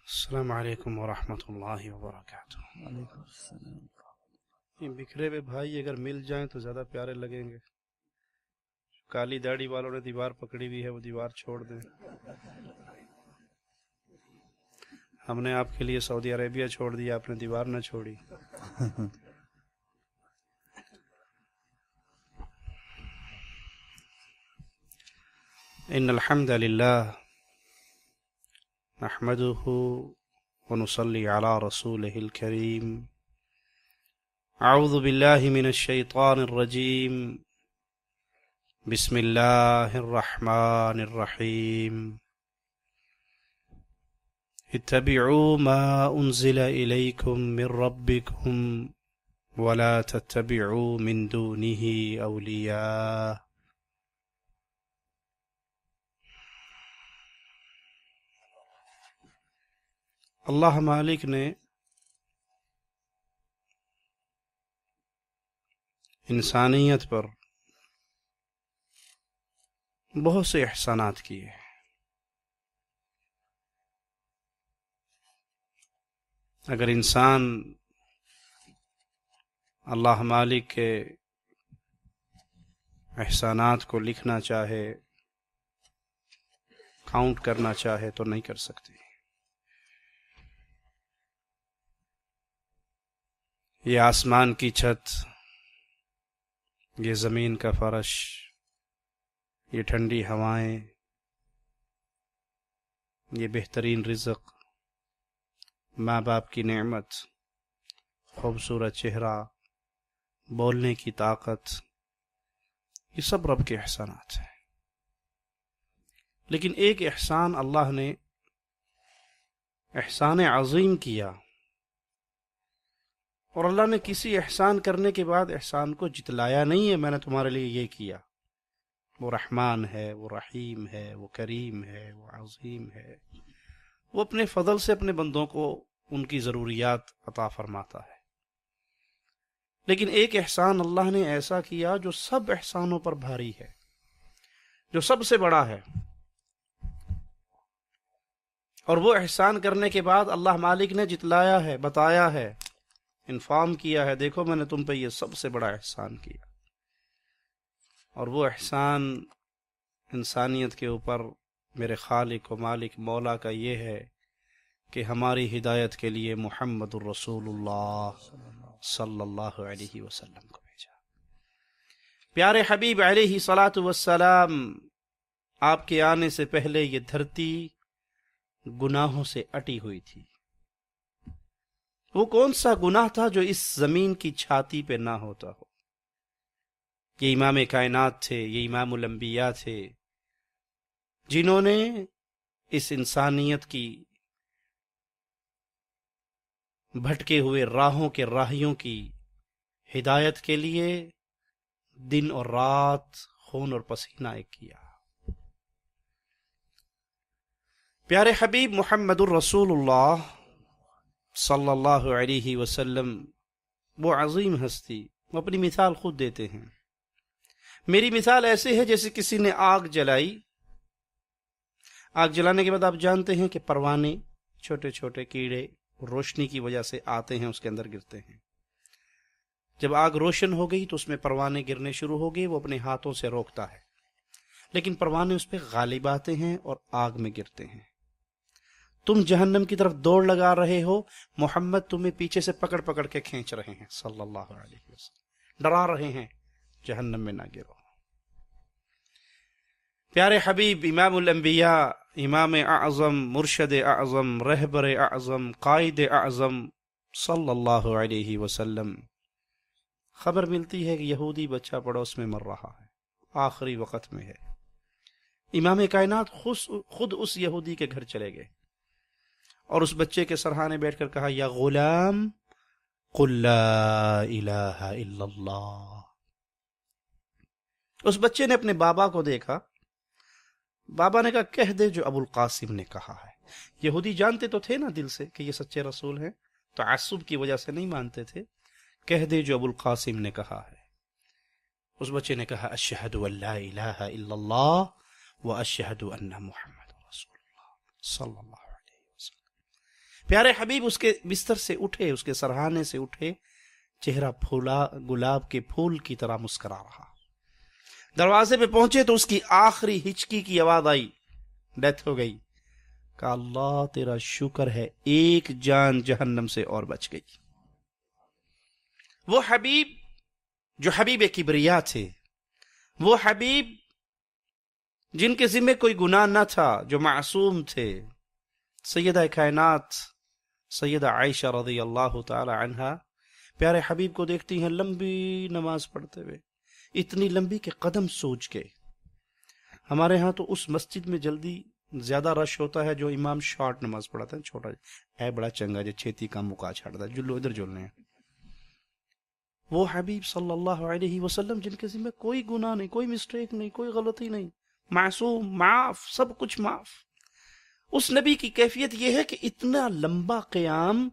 السلام علیکم ورحمۃ اللہ وبرکاتہ۔ وعلیکم السلام۔ یہ بکھرے ہوئے بھائی اگر مل جائیں تو زیادہ پیارے لگیں گے۔ کالی داڑھی والوں نے دیوار پکڑی ہوئی ہے، وہ دیوار چھوڑ دیں۔ ہم نے آپ کے لیے سعودی عربیہ چھوڑ دیا، آپ نے دیوار نہ چھوڑی۔ ان الحمد للہ نحمده ونصلي على رسوله الكريم۔ اعوذ باللہ من الشیطان الرجیم، بسم اللہ الرحمن الرحیم۔ اتبعوا ما انزل الیکم من ربکم ولا تتبعوا من دونه اولیاء۔ اللہ مالک نے انسانیت پر بہت سے احسانات کیے ہیں۔ اگر انسان اللہ مالک کے احسانات کو لکھنا چاہے، کاؤنٹ کرنا چاہے تو نہیں کر سکتے۔ یہ آسمان کی چھت، یہ زمین کا فرش، یہ ٹھنڈی ہوائیں، یہ بہترین رزق، ماں باپ کی نعمت، خوبصورت چہرہ، بولنے کی طاقت، یہ سب رب کے احسانات ہیں۔ لیکن ایک احسان اللہ نے احسان عظیم کیا، اور اللہ نے کسی احسان کرنے کے بعد احسان کو جتلایا نہیں ہے، میں نے تمہارے لیے یہ کیا۔ وہ رحمان ہے، وہ رحیم ہے، وہ کریم ہے، وہ عظیم ہے۔ وہ اپنے فضل سے اپنے بندوں کو ان کی ضروریات عطا فرماتا ہے۔ لیکن ایک احسان اللہ نے ایسا کیا جو سب احسانوں پر بھاری ہے، جو سب سے بڑا ہے، اور وہ احسان کرنے کے بعد اللہ مالک نے جتلایا ہے، بتایا ہے، انفارم کیا ہے، دیکھو میں نے تم پہ یہ سب سے بڑا احسان کیا۔ اور وہ احسان انسانیت کے اوپر میرے خالق و مالک مولا کا یہ ہے کہ ہماری ہدایت کے لیے محمد الرسول اللہ صلی اللہ علیہ وسلم کو بھیجا۔ پیارے حبیب علیہ الصلاۃ والسلام، آپ کے آنے سے پہلے یہ دھرتی گناہوں سے اٹی ہوئی تھی۔ وہ کون سا گناہ تھا جو اس زمین کی چھاتی پہ نہ ہوتا ہو؟ یہ امام کائنات تھے، یہ امام الانبیاء تھے، جنہوں نے اس انسانیت کی بھٹکے ہوئے راہوں کے راہیوں کی ہدایت کے لیے دن اور رات خون اور پسینہ ایک کیا۔ پیارے حبیب محمد الرسول اللہ صلی اللہ علیہ وسلم وہ عظیم ہستی، وہ اپنی مثال خود دیتے ہیں۔ میری مثال ایسے ہے جیسے کسی نے آگ جلائی، آگ جلانے کے بعد آپ جانتے ہیں کہ پروانے، چھوٹے چھوٹے کیڑے روشنی کی وجہ سے آتے ہیں، اس کے اندر گرتے ہیں۔ جب آگ روشن ہو گئی تو اس میں پروانے گرنے شروع ہو گئے، وہ اپنے ہاتھوں سے روکتا ہے، لیکن پروانے اس پہ غالب آتے ہیں اور آگ میں گرتے ہیں۔ تم جہنم کی طرف دوڑ لگا رہے ہو، محمد تمہیں پیچھے سے پکڑ پکڑ کے کھینچ رہے ہیں صلی اللہ علیہ وسلم، ڈرا رہے ہیں جہنم میں نہ گرو۔ پیارے حبیب امام الانبیاء، امام اعظم، مرشد اعظم، رہبر اعظم، قائد اعظم صلی اللہ علیہ وسلم، خبر ملتی ہے کہ یہودی بچہ پڑوس میں مر رہا ہے، آخری وقت میں ہے۔ امام کائنات خود اس یہودی کے گھر چلے گئے اور اس بچے کے سرہانے بیٹھ کر کہا، یا غلام قل لا الہ الا اللہ۔ اس بچے نے اپنے بابا کو دیکھا، بابا نے کہا کہہ دے جو ابو القاسم نے کہا ہے۔ یہودی جانتے تو تھے نا دل سے کہ یہ سچے رسول ہیں، تعصب کی وجہ سے نہیں مانتے تھے۔ کہہ دے جو ابو القاسم نے کہا ہے۔ اس بچے نے کہا اشہد ان لا الہ الا اللہ واشہد ان محمد رسول اللہ صلی اللہ علیہ وسلم۔ پیارے حبیب اس کے بستر سے اٹھے، اس کے سرہانے سے اٹھے، چہرہ پھولا گلاب کے پھول کی طرح مسکرا رہا۔ دروازے پہ پہنچے تو اس کی آخری ہچکی کی آواز آئی، ڈیتھ ہو گئی۔ کہا اللہ تیرا شکر ہے ایک جان جہنم سے اور بچ گئی۔ وہ حبیب جو حبیب کبریا تھے، وہ حبیب جن کے ذمہ کوئی گناہ نہ تھا، جو معصوم تھے، سیدہ کائنات سیدہ عائشہ رضی اللہ تعالی عنہا پیارے حبیب کو دیکھتی ہیں لمبی نماز پڑھتے ہوئے، اتنی لمبی کہ قدم سوج کے۔ ہمارے ہاں تو اس مسجد میں جلدی زیادہ رش ہوتا ہے جو امام شارٹ نماز پڑھاتا ہے، چھوٹا ہے بڑا چنگا جو چھیتی کا مکا چھاڑتا ہے، جلو ادھر جلنے ہیں۔ وہ حبیب صلی اللہ علیہ وسلم جن کے ذمہ کوئی گناہ نہیں، کوئی مسٹیک نہیں، کوئی غلطی نہیں، معصوم، معاف، سب کچھ معاف۔ اس نبی کی کیفیت یہ ہے کہ اتنا لمبا قیام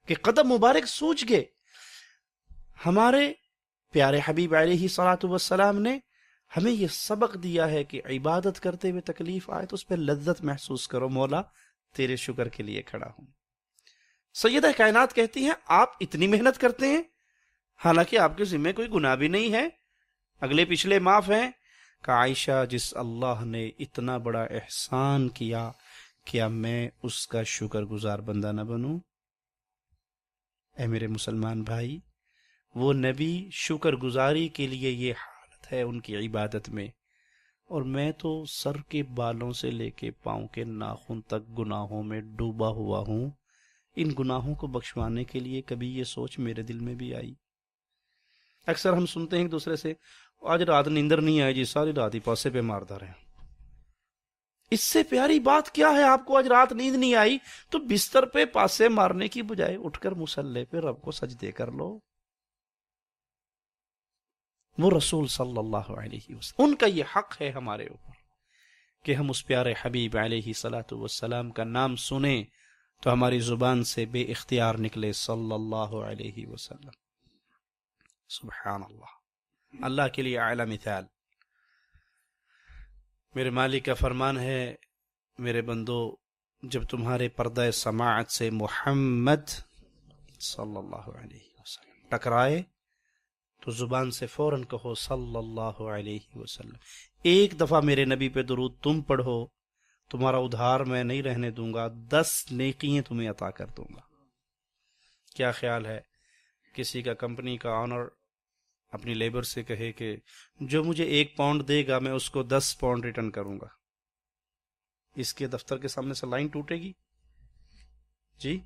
کہ قدم مبارک سوج گئے۔ ہمارے پیارے حبیب علیہ الصلوۃ والسلام نے ہمیں یہ سبق دیا ہے کہ عبادت کرتے ہوئے تکلیف آئے تو اس پہ لذت محسوس کرو، مولا تیرے شکر کے لیے کھڑا ہوں۔ سیدہ کائنات کہتی ہیں آپ اتنی محنت کرتے ہیں حالانکہ آپ کے ذمہ کوئی گناہ بھی نہیں ہے، اگلے پچھلے معاف ہیں۔ کہ عائشہ جس اللہ نے اتنا بڑا احسان کیا، کیا میں اس کا شکر گزار بندہ نہ بنوں؟ اے میرے مسلمان بھائی، وہ نبی شکر گزاری کے لیے یہ حالت ہے ان کی عبادت میں، اور میں تو سر کے بالوں سے لے کے پاؤں کے ناخن تک گناہوں میں ڈوبا ہوا ہوں۔ ان گناہوں کو بخشوانے کے لیے کبھی یہ سوچ میرے دل میں بھی آئی؟ اکثر ہم سنتے ہیں ایک دوسرے سے آج رات نیندر نہیں آئی جی، ساری رات ہی پاسے پہ مارتا رہے۔ اس سے پیاری بات کیا ہے؟ آپ کو آج رات نیند نہیں آئی تو بستر پہ پاسے مارنے کی بجائے اٹھ کر مصلی پہ رب کو سجدے کر لو۔ وہ رسول صلی اللہ علیہ وسلم، ان کا یہ حق ہے ہمارے اوپر کہ ہم اس پیارے حبیب علیہ الصلوۃ والسلام کا نام سنیں تو ہماری زبان سے بے اختیار نکلے صلی اللہ علیہ وسلم۔ سبحان اللہ، اللہ کے لیے اعلی مثال۔ میرے مالک کا فرمان ہے، میرے بندو جب تمہارے پردہ سماعت سے محمد صلی اللہ علیہ وسلم ٹکرائے تو زبان سے فوراً کہو صلی اللہ علیہ وسلم۔ ایک دفعہ میرے نبی پہ درود تم پڑھو، تمہارا ادھار میں نہیں رہنے دوں گا، 10 نیکیاں تمہیں عطا کر دوں گا۔ کیا خیال ہے کسی کا کمپنی کا آنر اپنی لیبر سے کہے کہ جو مجھے 1 پاؤنڈ دے گا میں اس کو 10 پاؤنڈ ریٹرن کروں گا؟ اس کے دفتر کے سامنے سے لائن ٹوٹے گی؟ جی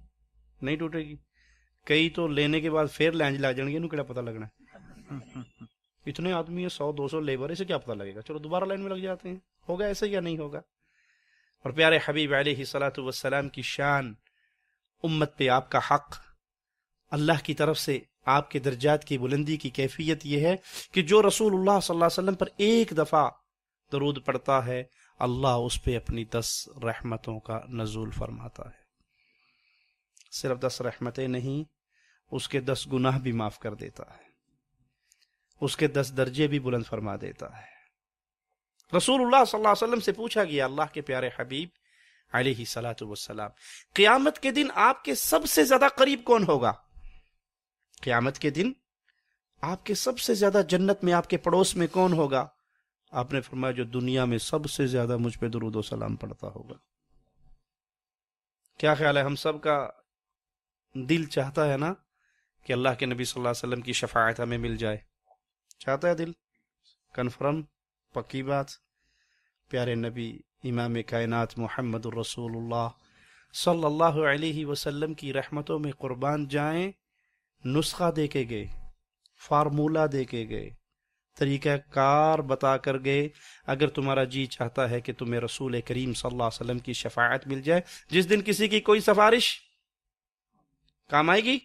نہیں ٹوٹے گی۔ کئی تو لینے کے بعد پھر لینج لا جان گے، انہوں کیا پتہ لگنا ہے، اتنے آدمی ہیں، 100-200 لیبر، اسے کیا پتہ لگے گا، چلو دوبارہ لائن میں لگ جاتے ہیں۔ ہوگا ایسے یا نہیں ہوگا؟ اور پیارے حبیب علیہ الصلوۃ والسلام کی شان، امت پہ آپ کا حق، اللہ کی طرف سے آپ کے درجات کی بلندی کی کیفیت یہ ہے کہ جو رسول اللہ صلی اللہ علیہ وسلم پر ایک دفعہ درود پڑتا ہے اللہ اس پہ اپنی 10 رحمتوں کا نزول فرماتا ہے۔ صرف 10 رحمتیں نہیں، اس کے 10 گناہ بھی معاف کر دیتا ہے، اس کے 10 درجے بھی بلند فرما دیتا ہے۔ رسول اللہ صلی اللہ علیہ وسلم سے پوچھا گیا، اللہ کے پیارے حبیب علیہ الصلوۃ والسلام، قیامت کے دن آپ کے سب سے زیادہ قریب کون ہوگا؟ قیامت کے دن آپ کے سب سے زیادہ جنت میں آپ کے پڑوس میں کون ہوگا؟ آپ نے فرمایا جو دنیا میں سب سے زیادہ مجھ پہ درود و سلام پڑھتا ہوگا۔ کیا خیال ہے ہم سب کا دل چاہتا ہے نا کہ اللہ کے نبی صلی اللہ علیہ وسلم کی شفاعت ہمیں مل جائے؟ چاہتا ہے دل؟ کنفرم، پکی بات۔ پیارے نبی امام کائنات محمد الرسول اللہ صلی اللہ علیہ وسلم کی رحمتوں میں قربان جائیں، نسخہ دے کے گئے، فارمولہ دے کے گئے، طریقہ کار بتا کر گئے۔ اگر تمہارا جی چاہتا ہے کہ تمہیں رسول کریم صلی اللہ علیہ وسلم کی شفاعت مل جائے، جس دن کسی کی کوئی سفارش کام آئے گی،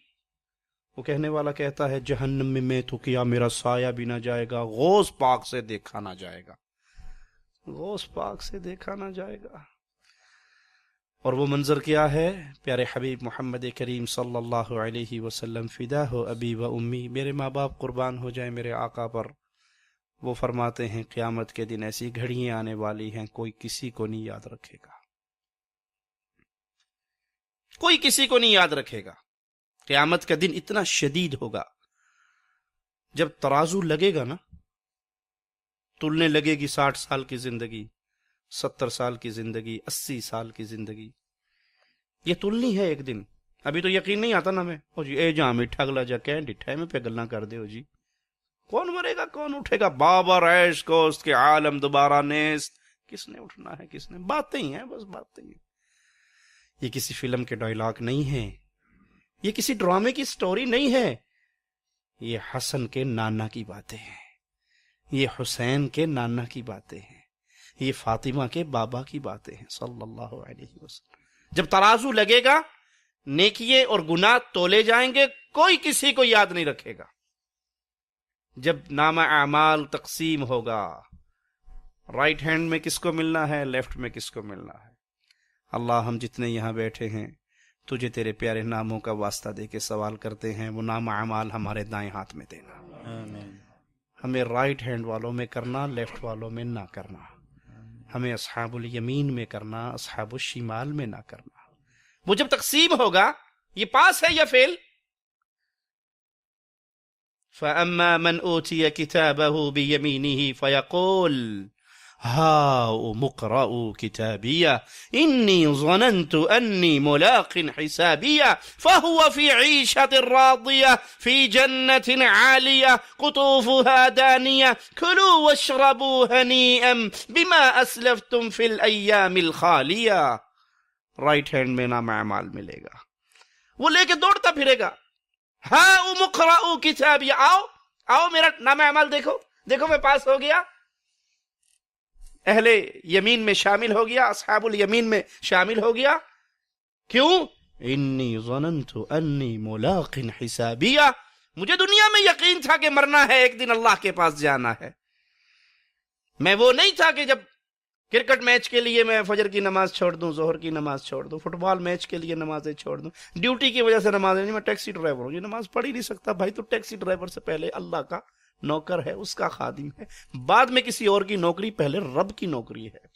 وہ کہنے والا کہتا ہے جہنم میں تو کیا میرا سایہ بھی نہ جائے گا، غوث پاک سے دیکھا نہ جائے گا، غوث پاک سے دیکھا نہ جائے گا۔ اور وہ منظر کیا ہے؟ پیارے حبیب محمد کریم صلی اللہ علیہ وسلم، فدا ہو ابی و امی، میرے ماں باپ قربان ہو جائیں میرے آقا پر۔ وہ فرماتے ہیں قیامت کے دن ایسی گھڑیاں آنے والی ہیں کوئی کسی کو نہیں یاد رکھے گا، کوئی کسی کو نہیں یاد رکھے گا. قیامت کا دن اتنا شدید ہوگا، جب ترازو لگے گا نا، تلنے لگے گی 60 سال کی زندگی، 70 سال کی زندگی، 80 سال کی زندگی، یہ تلنی ہے ایک دن. ابھی تو یقین نہیں آتا نا ہمیں. او جی اے جہاں میٹھا گلا جا کہ ڈٹھا میں پہ گلنا کر دے. ہو جی کون مرے گا، کون اٹھے گا؟ بابر عیش کو اس کے عالم دوبارہ نیست. کس نے اٹھنا ہے، کس نے؟ باتیں ہی ہیں، بس باتیں ہی ہیں. یہ کسی فلم کے ڈائلاگ نہیں ہے، یہ کسی ڈرامے کی سٹوری نہیں ہے، یہ حسن کے نانا کی باتیں ہیں، یہ حسین کے نانا کی باتیں ہیں، یہ فاطمہ کے بابا کی باتیں ہیں صلی اللہ علیہ وسلم. جب ترازو لگے گا، نیکیے اور گناہ تولے جائیں گے، کوئی کسی کو یاد نہیں رکھے گا. جب نامہ اعمال تقسیم ہوگا، رائٹ ہینڈ میں کس کو ملنا ہے، لیفٹ میں کس کو ملنا ہے. اللہ ہم جتنے یہاں بیٹھے ہیں تجھے تیرے پیارے ناموں کا واسطہ دے کے سوال کرتے ہیں، وہ نامہ اعمال ہمارے دائیں ہاتھ میں دینا. آمین. ہمیں رائٹ ہینڈ والوں میں کرنا، لیفٹ والوں میں نہ کرنا. ہمیں اصحاب الیمین میں کرنا، اصحاب الشمال میں نہ کرنا. وہ جب تقسیم ہوگا، یہ پاس ہے یا فیل؟ فَأَمَّا مَنْ أُوتِيَ كِتَابَهُ بِيَمِينِهِ فَيَقُولُ هَاؤُمُ اقْرَءُوا كِتَابِيَهْ إِنِّي ظَنَنْتُ أَنِّي مُلَاقٍ حِسَابِيَهْ فَهُوَ فِي عِيشَةٍ رَاضِيَةٍ فِي جَنَّةٍ عَالِيَةٍ قُطُوفُهَا دَانِيَةٌ كُلُوا وَاشْرَبُوا هَنِيئًا بِمَا أَسْلَفْتُمْ فِي الْأَيَّامِ الْخَالِيَةِ. رائٹ ہینڈ میں نام اعمال ملے گا، وہ لے کے دوڑتا پھرے گا. ہاں اقرؤوا کتابی، آؤ میرا نام اعمال دیکھو میں پاس ہو گیا، اہل یمین میں شامل ہو گیا، اصحاب الیمین میں شامل ہو گیا. کیوں؟ انی ظننت انی ملاق حسابیہ، مجھے دنیا میں یقین تھا کہ مرنا ہے، ایک دن اللہ کے پاس جانا ہے. میں وہ نہیں تھا کہ جب کرکٹ میچ کے لیے میں فجر کی نماز چھوڑ دوں، ظہر کی نماز چھوڑ دوں، فٹ بال میچ کے لیے نمازیں چھوڑ دوں، ڈیوٹی کی وجہ سے نمازیں نہیں، میں ٹیکسی ڈرائیور ہوں، یہ نماز پڑھ ہی نہیں سکتا. بھائی تو ٹیکسی ڈرائیور سے پہلے اللہ کا نوکر ہے، اس کا خادم ہے، بعد میں کسی اور کی نوکری، پہلے رب کی نوکری ہے.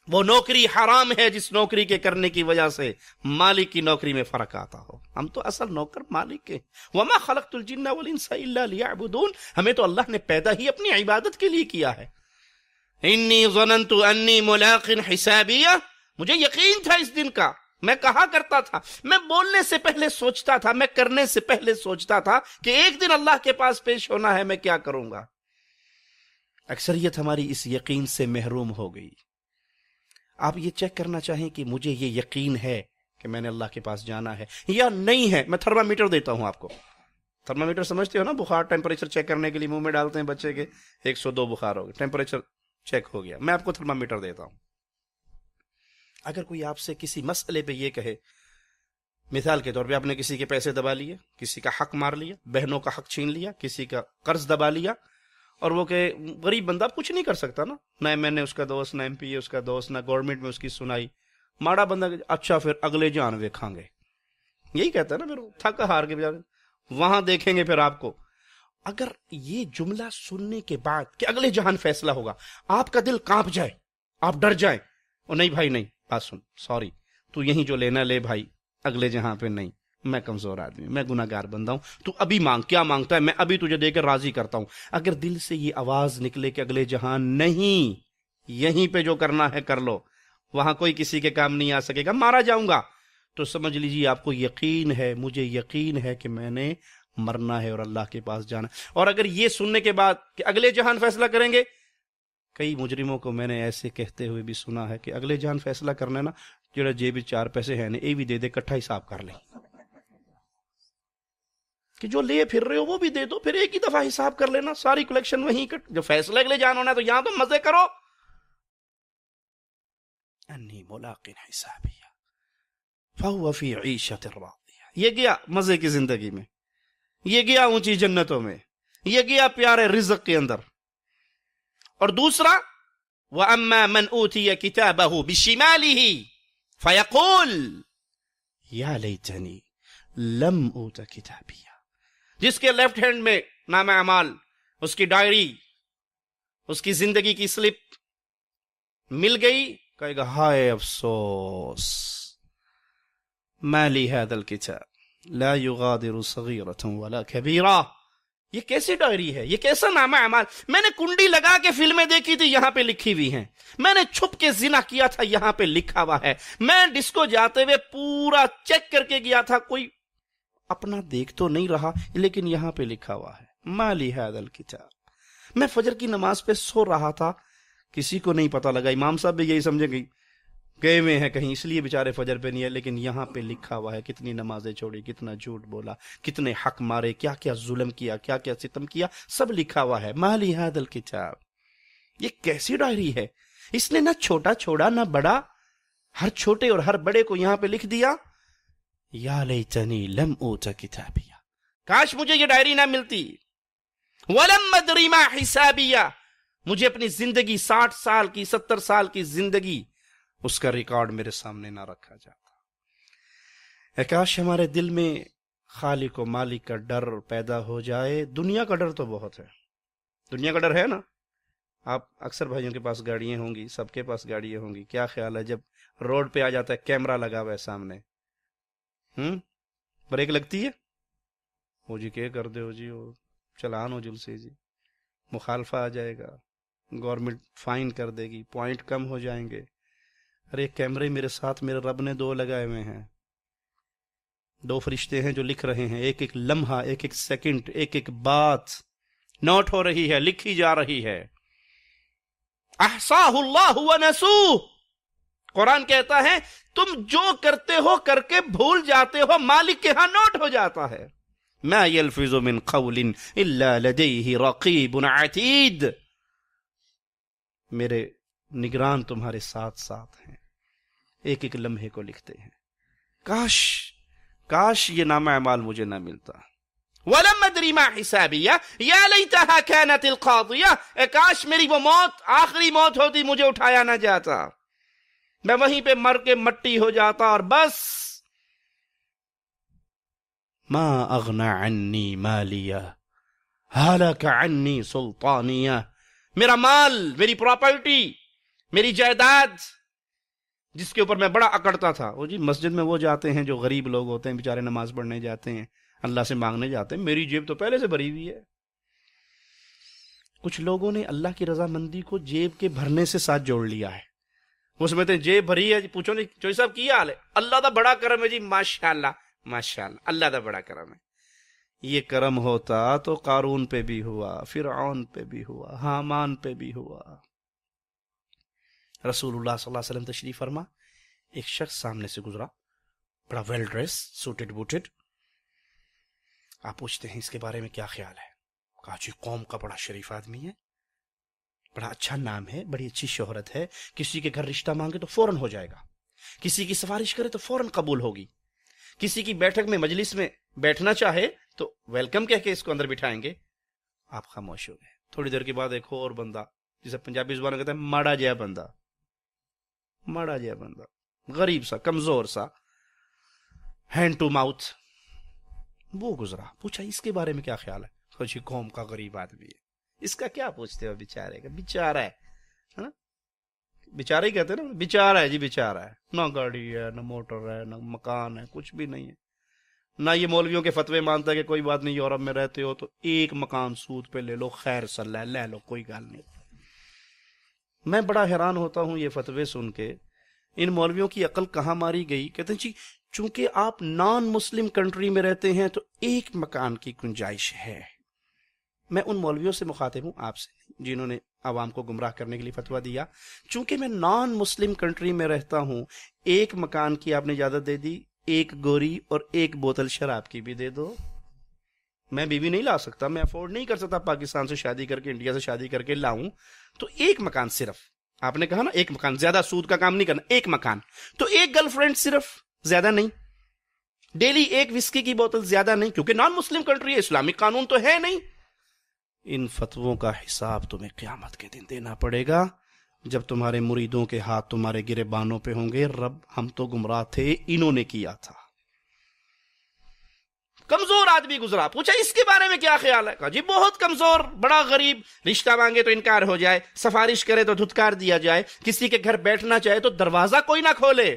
وہ نوکری حرام ہے جس نوکری کے کرنے کی وجہ سے مالک کی نوکری میں فرق آتا ہو. ہم تو اصل نوکر مالک کے. وما خلقت الجن والانس الا لیعبدون، ہمیں تو اللہ نے پیدا ہی اپنی عبادت کے لیے کیا ہے. انی ظننت انی ملاق حسابیہ، مجھے یقین تھا اس دن کا. میں کہا کرتا تھا، میں بولنے سے پہلے سوچتا تھا، میں کرنے سے پہلے سوچتا تھا کہ ایک دن اللہ کے پاس پیش ہونا ہے، میں کیا کروں گا. اکثریت ہماری اس یقین سے محروم ہو گئی. آپ یہ چیک کرنا چاہیں کہ مجھے یہ یقین ہے کہ میں نے اللہ کے پاس جانا ہے یا نہیں ہے. میں تھرمامیٹر دیتا ہوں آپ کو. تھرمامیٹر سمجھتے ہو نا، بخار ٹیمپریچر چیک کرنے کے لیے منہ میں ڈالتے ہیں بچے کے، 102 بخار ہو گیا، ٹیمپریچر چیک ہو گیا. میں آپ کو تھرمامیٹر دیتا ہوں. اگر کوئی آپ سے کسی مسئلے پہ یہ کہے، مثال کے طور پہ آپ نے کسی کے پیسے دبا لیے، کسی کا حق مار لیا، بہنوں کا حق چھین لیا، کسی کا قرض دبا لیا، اور وہ کہ غریب بندہ کچھ نہیں کر سکتا نا، نہ میں نے اس کا دوست، نہ MP اس کا دوست، نہ گورنمنٹ میں اس کی سنائی، ماڑا بندہ اچھا پھر اگلے جان ویکھاں گے، یہی کہتا ہے نا، پھر تھک ہار کے وہاں دیکھیں گے پھر آپ کو. اگر یہ جملہ سننے کے بعد کہ اگلے جہان فیصلہ ہوگا، آپ کا دل کانپ جائے، آپ ڈر جائیں، اور نہیں بھائی نہیں، بات سن، سوری، تو یہیں جو لینا لے بھائی، اگلے جہاں پہ نہیں، میں کمزور آدمی، میں گناہ گار بندہ ہوں، تو ابھی مانگ، کیا مانگتا ہے، میں ابھی تجھے دے کر راضی کرتا ہوں. اگر دل سے یہ آواز نکلے کہ اگلے جہان نہیں، یہیں پہ جو کرنا ہے کر لو، وہاں کوئی کسی کے کام نہیں آ سکے گا، مارا جاؤں گا، تو سمجھ لیجیے آپ کو یقین ہے، مجھے یقین ہے کہ میں نے مرنا ہے اور اللہ کے پاس جانا. اور اگر یہ سننے کے بعد کہ اگلے جہان فیصلہ کریں گے، کئی مجرموں کو میں نے ایسے کہتے ہوئے بھی سنا ہے کہ اگلے جہان فیصلہ کرنا نا، جڑا جیب 4 پیسے ہیں نا، یہ بھی دے دے، کٹھا حساب کر لیں، کہ جو لے پھر رہے ہو وہ بھی دے دو، پھر ایک ہی دفعہ حساب کر لینا، ساری کلیکشن وہیں کٹ. جو فیصلہ اگلے جان ہونا ہے تو یہاں تو مزے کرو. انی ملاق حسابیہ فہو فی عیشۃ راضیہ، یہ گیا مزے کی زندگی میں، یہ گیا اونچی جنتوں میں، یہ گیا پیارے رزق کے اندر. اور دوسرا، وَأَمَّا مَنْ أُوتِيَ كِتَابَهُ بِشِمَالِهِ فَيَقُولُ يَا لَيْتَنِي لَمْ أُوتَ كِتَابِيَهْ، جس کے لیفٹ ہینڈ میں نام اعمال، اس کی ڈائری، اس کی زندگی کی سلپ مل گئی، کہے گا ہائے افسوس، ما لی هذا الكتاب لا يغادر صغيرة ولا كبيرة. یہ کیسی ڈائری ہے, یہ کیسا نامہ اعمال. میں نے کنڈی لگا کے فلمیں دیکھی تھی, یہاں پہ لکھی ہوئی ہیں. میں نے چھپ کے زنا کیا تھا, یہاں پہ لکھا ہوا ہے. میں ڈسکو جاتے ہوئے پورا چیک کر کے گیا تھا, کوئی اپنا دیکھ تو نہیں رہا, لیکن یہاں پہ لکھا ہوا ہے ما لی هذا الكتاب. میں فجر کی نماز پہ سو رہا تھا, کسی کو نہیں پتا لگا. امام صاحب بھی یہی سمجھے گئے ہوئے ہیں کہیں, اس لیے بیچارے فجر پہ نہیں ہے, لیکن یہاں پہ لکھا ہوا ہے کتنی نمازیں چھوڑی, کتنا جھوٹ بولا, کتنے حق مارے, کیا کیا ظلم کیا, کیا کیا ستم کیا, سب لکھا ہوا ہے. ما لی هذا الكتاب. یہ کیسی ڈائری ہے, اس نے نہ چھوٹا چھوڑا نہ بڑا, ہر چھوٹے اور ہر بڑے کو یہاں پہ لکھ دیا. یا لیتنی لم اوت کتابیہ, کاش مجھے یہ ڈائری نہ ملتی. ولم ادری ما حسابیہ, مجھے اپنی زندگی 60 سال کی 70 سال کی زندگی اس کا ریکارڈ میرے سامنے نہ رکھا جاتا. کاش ہمارے دل میں خالق و مالک کا ڈر پیدا ہو جائے. دنیا کا ڈر تو بہت ہے, دنیا کا ڈر ہے نا. آپ اکثر بھائیوں کے پاس گاڑیاں ہوں گی, سب کے پاس گاڑیاں ہوں گی. کیا خیال ہے جب روڈ پہ آ جاتا ہے, کیمرہ لگا ہوا ہے سامنے, بریک لگتی ہے, وہ جی کیا کر دے ہو جی, وہ چلان ہو جلسے جی, مخالفہ آ جائے گا, گورنمنٹ فائن کر دے گی, پوائنٹ کم ہو جائیں گے. ارے کیمرے میرے ساتھ میرے رب نے 2 لگائے ہوئے ہیں, 2 فرشتے ہیں جو لکھ رہے ہیں. ایک ایک لمحہ, ایک ایک سیکنڈ, ایک ایک بات نوٹ ہو رہی ہے, لکھی جا رہی ہے. احصاہ اللہ ونسوہ. قرآن کہتا ہے تم جو کرتے ہو کر کے بھول جاتے ہو, مالک کے ہاں نوٹ ہو جاتا ہے. ما یلفظ من قول الا لدیہ رقیب عتید. میرے نگران تمہارے ساتھ ساتھ ہیں, ایک ایک لمحے کو لکھتے ہیں. کاش یہ نامہ اعمال مجھے نہ ملتا. وَلَمْ أَدْرِ مَا حِسَابِيَّ يَا لَيْتَهَا كَانَتِ الْقَاضِيَةَ. کاش میری وہ موت آخری موت ہوتی, مجھے اٹھایا نہ جاتا, میں وہیں پہ مر کے مٹی ہو جاتا اور بس. ما اغنى عني مالیہ ہلاک عني سلطانیہ. میرا مال, میری پراپرٹی, میری جائیداد جس کے اوپر میں بڑا اکڑتا تھا, وہ جی مسجد میں وہ جاتے ہیں جو غریب لوگ ہوتے ہیں, بیچارے نماز پڑھنے جاتے ہیں, اللہ سے مانگنے جاتے ہیں, میری جیب تو پہلے سے بھری ہوئی ہے. کچھ لوگوں نے اللہ کی رضامندی کو جیب کے بھرنے سے ساتھ جوڑ لیا ہے. وہ سمجھتے ہیں جیب بھری ہے, پوچھو نہیں چوئی صاحب کی حال ہے, اللہ دا بڑا کرم ہے جی, ماشاءاللہ ماشاءاللہ, اللہ دا بڑا کرم ہے. یہ کرم ہوتا تو قارون پہ بھی ہوا, فرعون پہ بھی ہوا, حامان پہ بھی ہوا. رسول اللہ صلی اللہ علیہ وسلم تشریف فرما, ایک شخص سامنے سے گزرا, بڑا ویل ڈریس, سوٹڈ بوٹڈ. آپ پوچھتے ہیں اس کے بارے میں کیا خیال ہے؟ کہا جی قوم کا بڑا شریف آدمی ہے, بڑا اچھا نام ہے, بڑی اچھی شہرت ہے, کسی کے گھر رشتہ مانگے تو فوراً ہو جائے گا, کسی کی سفارش کرے تو فوراً قبول ہوگی, کسی کی بیٹھک میں مجلس میں بیٹھنا چاہے تو ویلکم کہہ کے اس کو اندر بٹھائیں گے. آپ خاموش ہو گئے. تھوڑی دیر کے بعد ایک اور بندہ, جسے پنجابی زبان میں کہتے ہیں ماڑا جیا بندہ, ماڑا جیا بندہ, غریب سا, کمزور سا, ہینڈ ٹو ماؤتھ, وہ گزرا. پوچھا اس کے بارے میں کیا خیال ہے؟ جی قوم کا غریب آدمی ہے, اس کا کیا پوچھتے ہو, بیچارے کا, بیچارہ ہے نا, بیچارہ ہی کہتے ہیں نا, بیچارہ ہے جی, بیچارہ ہے, نہ گاڑی ہے, نہ موٹر ہے, نہ مکان ہے, کچھ بھی نہیں ہے. نہ یہ مولویوں کے فتوے مانتا ہے کہ کوئی بات نہیں, یورپ میں رہتے ہو تو ایک مکان سود پہ لے لو, خیر صلاح لے لو, کوئی گال نہیں. میں بڑا حیران ہوتا ہوں یہ فتوے سن کے, ان مولویوں کی عقل کہاں ماری گئی. کہتے ہیں جی چونکہ آپ نان مسلم کنٹری میں رہتے ہیں تو ایک مکان کی گنجائش ہے. میں ان مولویوں سے مخاطب ہوں, آپ سے, جنہوں نے عوام کو گمراہ کرنے کے لیے فتویٰ دیا. چونکہ میں نان مسلم کنٹری میں رہتا ہوں, ایک مکان کی آپ نے اجازت دے دی, ایک گوری اور ایک بوتل شراب کی بھی دے دو. میں بیوی نہیں لا سکتا, میں افورڈ نہیں کر سکتا پاکستان سے شادی کر کے, انڈیا سے شادی کر کے لاؤں, تو ایک مکان صرف, آپ نے کہا نا ایک مکان, زیادہ سود کا کام نہیں کرنا, ایک مکان, تو ایک گرل فرینڈ صرف, زیادہ نہیں. ڈیلی ایک وسکی کی بوتل, زیادہ نہیں, کیونکہ نان مسلم کنٹری ہے, اسلامک قانون تو ہے نہیں. ان فتووں کا حساب تمہیں قیامت کے دن دینا پڑے گا, جب تمہارے مریدوں کے ہاتھ تمہارے گریبانوں پہ ہوں گے. رب ہم تو گمراہ تھے, انہوں نے کیا تھا. کمزور آدمی گزرا, پوچھا اس کے بارے میں کیا خیال ہے؟ کہا جی بہت کمزور, بڑا غریب, رشتہ مانگے تو انکار ہو جائے, سفارش کرے تو دھتکار دیا جائے, کسی کے گھر بیٹھنا چاہے تو دروازہ کوئی نہ کھولے.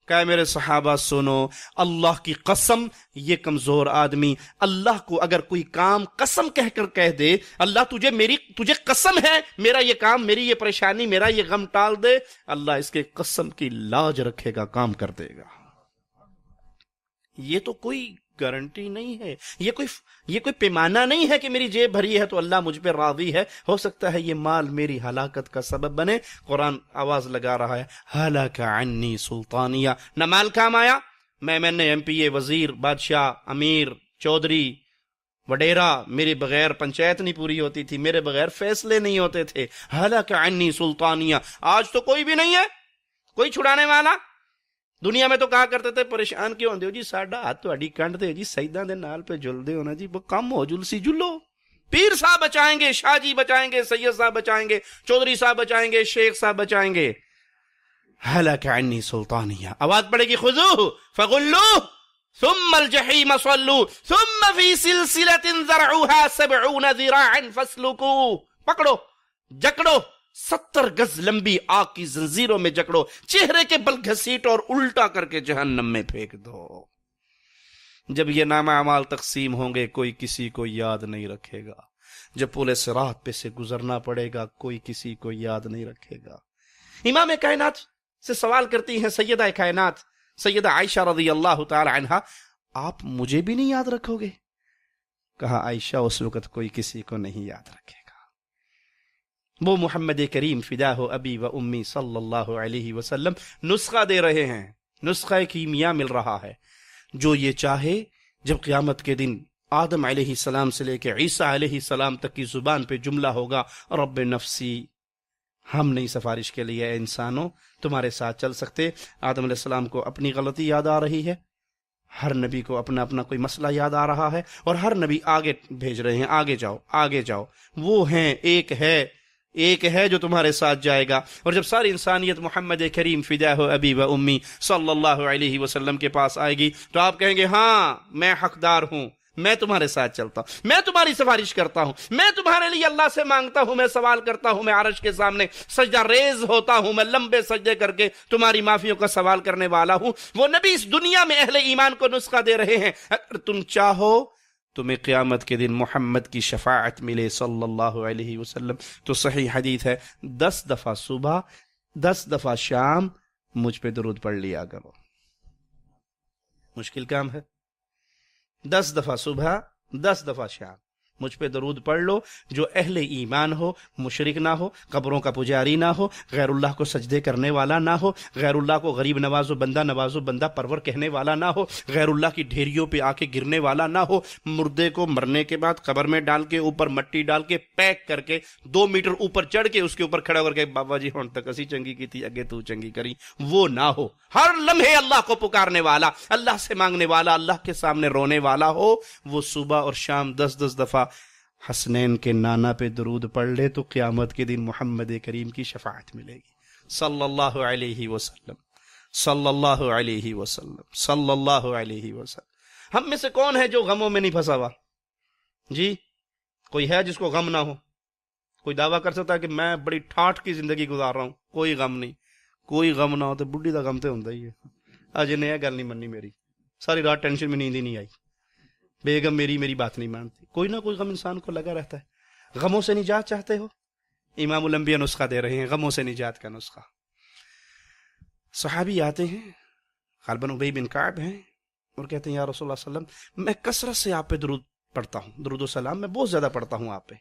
کہ میرے صحابہ سنو، اللہ کی قسم یہ کمزور آدمی اللہ کو اگر کوئی کام قسم کہہ کر کہہ دے، اللہ تجھے قسم ہے میرا یہ کام، میری یہ پریشانی، میرا یہ غم ٹال دے، اللہ اس کے قسم کی لاج رکھے گا، کام کر دے گا۔ یہ تو کوئی گارنٹی نہیں ہے، یہ کوئی پیمانہ نہیں ہے کہ میری جیب بھری ہے تو اللہ مجھ پہ راضی ہے، ہو سکتا ہے یہ مال میری ہلاکت کا سبب بنے۔ قرآن آواز لگا رہا ہے، ہلاک عنی سلطانیہ، نہ مال کام آیا، میں نے ایم پی اے، وزیر، بادشاہ، امیر، چودھری، وڈیرا، میرے بغیر پنچایت نہیں پوری ہوتی تھی، میرے بغیر فیصلے نہیں ہوتے تھے، ہلاک عنی سلطانیہ۔ آج تو کوئی بھی نہیں ہے، کوئی چھڑانے والا۔ دنیا میں تو کہا کرتے تھے پریشان کیوں ہوندے ہو جی، ساڈا ہاتھ تہاڈی کنڈ تے جی، سجدہ دے نال پہ جلدے ہو نا جی، وہ کم ہو جلسی جلو۔ پیر صاحب بچائیں گے، شاہ جی بچائیں گے، سید صاحب بچائیں گے، چودھری صاحب بچائیں گے، شیخ صاحب بچائیں گے۔ ہلاک عنی سلطانیہ، آواز پڑے گی، خذوہ فغلوہ ثم الجحیم صلوہ ثم فی سلسلۃ ذرعها 70 ذراعا فاسلکوہ، پکڑو، جکڑو، 70 گز لمبی آگ کی زنجیروں میں جکڑو، چہرے کے بل گھسیٹ اور الٹا کر کے جہنم میں پھینک دو۔ جب یہ نامہ اعمال تقسیم ہوں گے کوئی کسی کو یاد نہیں رکھے گا، جب پل صراط پہ سے گزرنا پڑے گا کوئی کسی کو یاد نہیں رکھے گا۔ امام کائنات سے سوال کرتی ہیں سیدہ کائنات سیدہ عائشہ رضی اللہ تعالی عنہا، آپ مجھے بھی نہیں یاد رکھو گے؟ کہا عائشہ اس وقت کوئی کسی کو نہیں یاد رکھے گا۔ وہ محمد کریم فداہ ابی و امی صلی اللہ علیہ وسلم نسخہ دے رہے ہیں، نسخہ کیمیا مل رہا ہے۔ جو یہ چاہے جب قیامت کے دن آدم علیہ السلام سے لے کے عیسیٰ علیہ السلام تک کی زبان پہ جملہ ہوگا، رب نفسی، ہم نہیں سفارش کے لیے اے انسانوں تمہارے ساتھ چل سکتے۔ آدم علیہ السلام کو اپنی غلطی یاد آ رہی ہے، ہر نبی کو اپنا اپنا کوئی مسئلہ یاد آ رہا ہے، اور ہر نبی آگے بھیج رہے ہیں، آگے جاؤ آگے جاؤ، وہ ہیں ایک ہے جو تمہارے ساتھ جائے گا۔ اور جب ساری انسانیت محمد کریم فداہ ابی و امی صلی اللہ علیہ وسلم کے پاس آئے گی تو آپ کہیں گے ہاں میں حقدار ہوں، میں تمہارے ساتھ چلتا ہوں، میں تمہاری سفارش کرتا ہوں، میں تمہارے لیے اللہ سے مانگتا ہوں، میں سوال کرتا ہوں، میں عرش کے سامنے سجدہ ریز ہوتا ہوں، میں لمبے سجدے کر کے تمہاری معافیوں کا سوال کرنے والا ہوں۔ وہ نبی اس دنیا میں اہل ایمان کو نسخہ دے رہے ہیں، اگر تم چاہو تمہیں قیامت کے دن محمد کی شفاعت ملے صلی اللہ علیہ وسلم، تو صحیح حدیث ہے 10 دفعہ صبح 10 دفعہ شام مجھ پہ درود پڑھ لیا کرو۔ مشکل کام ہے، 10 دفعہ صبح 10 دفعہ شام مجھ پہ درود پڑھ لو۔ جو اہل ایمان ہو، مشرک نہ ہو، قبروں کا پجاری نہ ہو، غیر اللہ کو سجدے کرنے والا نہ ہو، غیر اللہ کو غریب نواز و بندہ پرور کہنے والا نہ ہو، غیر اللہ کی ڈھیریوں پہ آ کے گرنے والا نہ ہو، مردے کو مرنے کے بعد قبر میں ڈال کے اوپر مٹی ڈال کے پیک کر کے 2 میٹر اوپر چڑھ کے اس کے اوپر کھڑا کر کے بابا جی ہن تک اسی چنگی کی تھی اگے تو چنگی کری، وہ نہ ہو۔ ہر لمحے اللہ کو پکارنے والا، اللہ سے مانگنے والا، اللہ کے سامنے رونے والا ہو، وہ صبح اور شام 10 دفعہ حسنین کے نانا پہ درود پڑھ لے تو قیامت کے دن محمد کریم کی شفاعت ملے گی صلی اللہ علیہ وسلم صلی اللہ علیہ وسلم صلی اللہ علیہ وسلم۔ ہم میں سے کون ہے جو غموں میں نہیں پھنسا ہوا؟ جی کوئی ہے جس کو غم نہ ہو؟ کوئی دعویٰ کر سکتا ہے کہ میں بڑی ٹھاٹھ کی زندگی گزار رہا ہوں، کوئی غم نہیں؟ کوئی غم نہ ہو تو بڈھی دا غم تے ہوندا ہی ہے۔ اج نے یہ گل نہیں مننی میری، ساری رات ٹینشن میں نیند ہی نہیں آئی، بیگم میری بات نہیں مانتی، کوئی نہ کوئی غم انسان کو لگا رہتا ہے۔ غموں سے نجات چاہتے ہو؟ امام الانبیاء نسخہ دے رہے ہیں، غموں سے نجات کا نسخہ۔ صحابی آتے ہیں، غالباً ابی بن کعب ہیں، اور کہتے ہیں یا رسول اللہ صلی اللہ علیہ وسلم میں کثرت سے آپ پہ درود پڑھتا ہوں، درود و سلام میں بہت زیادہ پڑھتا ہوں آپ پہ،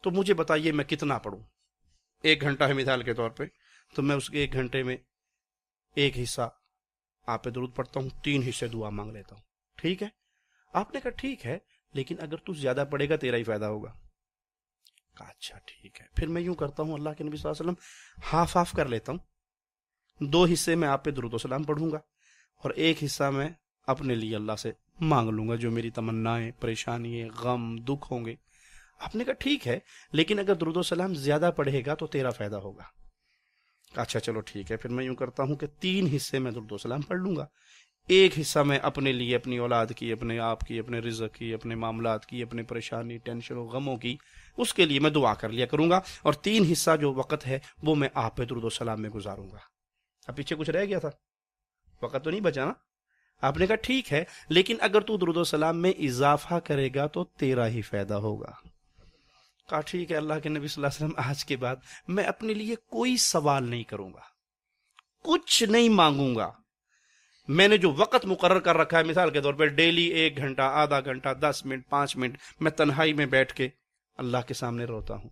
تو مجھے بتائیے میں کتنا پڑھوں؟ 1 گھنٹہ ہے مثال کے طور پہ، تو میں اس کے 1 گھنٹے میں 1 حصہ آپ پہ درود پڑھتا ہوں، 3 حصے دعا مانگ لیتا ہوں، ٹھیک ہے؟ آپ نے کہا ٹھیک ہے، لیکن اگر تو زیادہ پڑھے گا تیرا ہی فائدہ ہوگا۔ کہا اچھا ٹھیک ہے، پھر میں یوں کرتا ہوں، اللہ کے نبی صلی اللہ علیہ وسلم ہاف کر لیتا ہوں، 2 حصے میں آپ پہ درود و سلام پڑھوں گا اور 1 حصہ میں اپنے لیے اللہ سے مانگ لوں گا جو میری تمنائیں، پریشانیاں، غم، دکھ ہوں گے۔ آپ نے کہا ٹھیک ہے، لیکن اگر درود و سلام زیادہ پڑھے گا تو تیرا فائدہ ہوگا۔ اچھا چلو ٹھیک ہے، پھر میں یوں کرتا ہوں کہ 3 حصے میں درود و سلام پڑھ لوں گا، 1 حصہ میں اپنے لیے، اپنی اولاد کی، اپنے آپ کی، اپنے رزق کی، اپنے معاملات کی، اپنے پریشانی، ٹینشن و غموں کی، اس کے لیے میں دعا کر لیا کروں گا، اور 3 حصہ جو وقت ہے وہ میں آپ پہ درود و سلام میں گزاروں گا۔ اب پیچھے کچھ رہ گیا تھا؟ وقت تو نہیں بچا نا. آپ نے کہا ٹھیک ہے لیکن اگر تو درود و سلام میں اضافہ کرے گا تو تیرا ہی فائدہ ہوگا. کہا ٹھیک ہے. اللہ کے نبی صلی اللہ علیہ وسلم آج کے بعد میں اپنے لیے کوئی سوال نہیں کروں گا, کچھ نہیں مانگوں گا. میں نے جو وقت مقرر کر رکھا ہے, مثال کے طور پہ ڈیلی 1 گھنٹہ, آدھا گھنٹہ, 10 منٹ, 5 منٹ میں تنہائی میں بیٹھ کے اللہ کے سامنے روتا ہوں.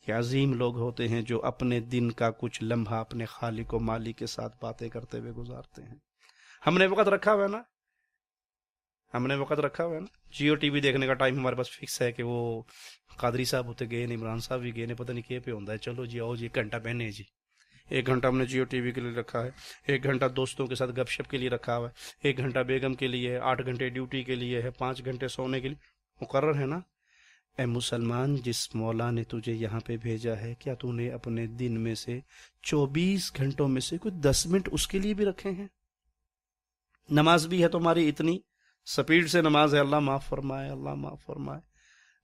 یہ عظیم لوگ ہوتے ہیں جو اپنے دن کا کچھ لمحہ اپنے خالق و مالک کے ساتھ باتیں کرتے ہوئے گزارتے ہیں. ہم نے وقت رکھا ہوا ہے نا, ہم نے وقت رکھا ہوا ہے نا. جیو ٹی وی دیکھنے کا ٹائم ہمارے پاس فکس ہے کہ وہ قادری صاحب ہوتے گئے, عمران صاحب بھی گئے نے, پتہ نہیں کیا پہ ہوتا ہے. چلو جی آؤ جی 1 گھنٹہ بہنے جی. 1 گھنٹہ ہم نے جیو ٹی وی کے لیے رکھا ہے, 1 گھنٹہ دوستوں کے ساتھ گپ شپ کے لیے رکھا ہوا ہے, 1 گھنٹہ بیگم کے لیے ہے, 8 گھنٹے ڈیوٹی کے لیے ہے, 5 گھنٹے سونے کے لیے مقرر ہے نا. اے مسلمان, جس مولا نے تجھے یہاں پہ بھیجا ہے, کیا تو نے اپنے دن میں سے 24 گھنٹوں میں سے کوئی 10 منٹ اس کے لیے بھی رکھے ہیں؟ نماز بھی ہے تمہاری اتنی سپیڈ سے نماز ہے, اللہ معاف فرمائے, اللہ معاف فرمائے.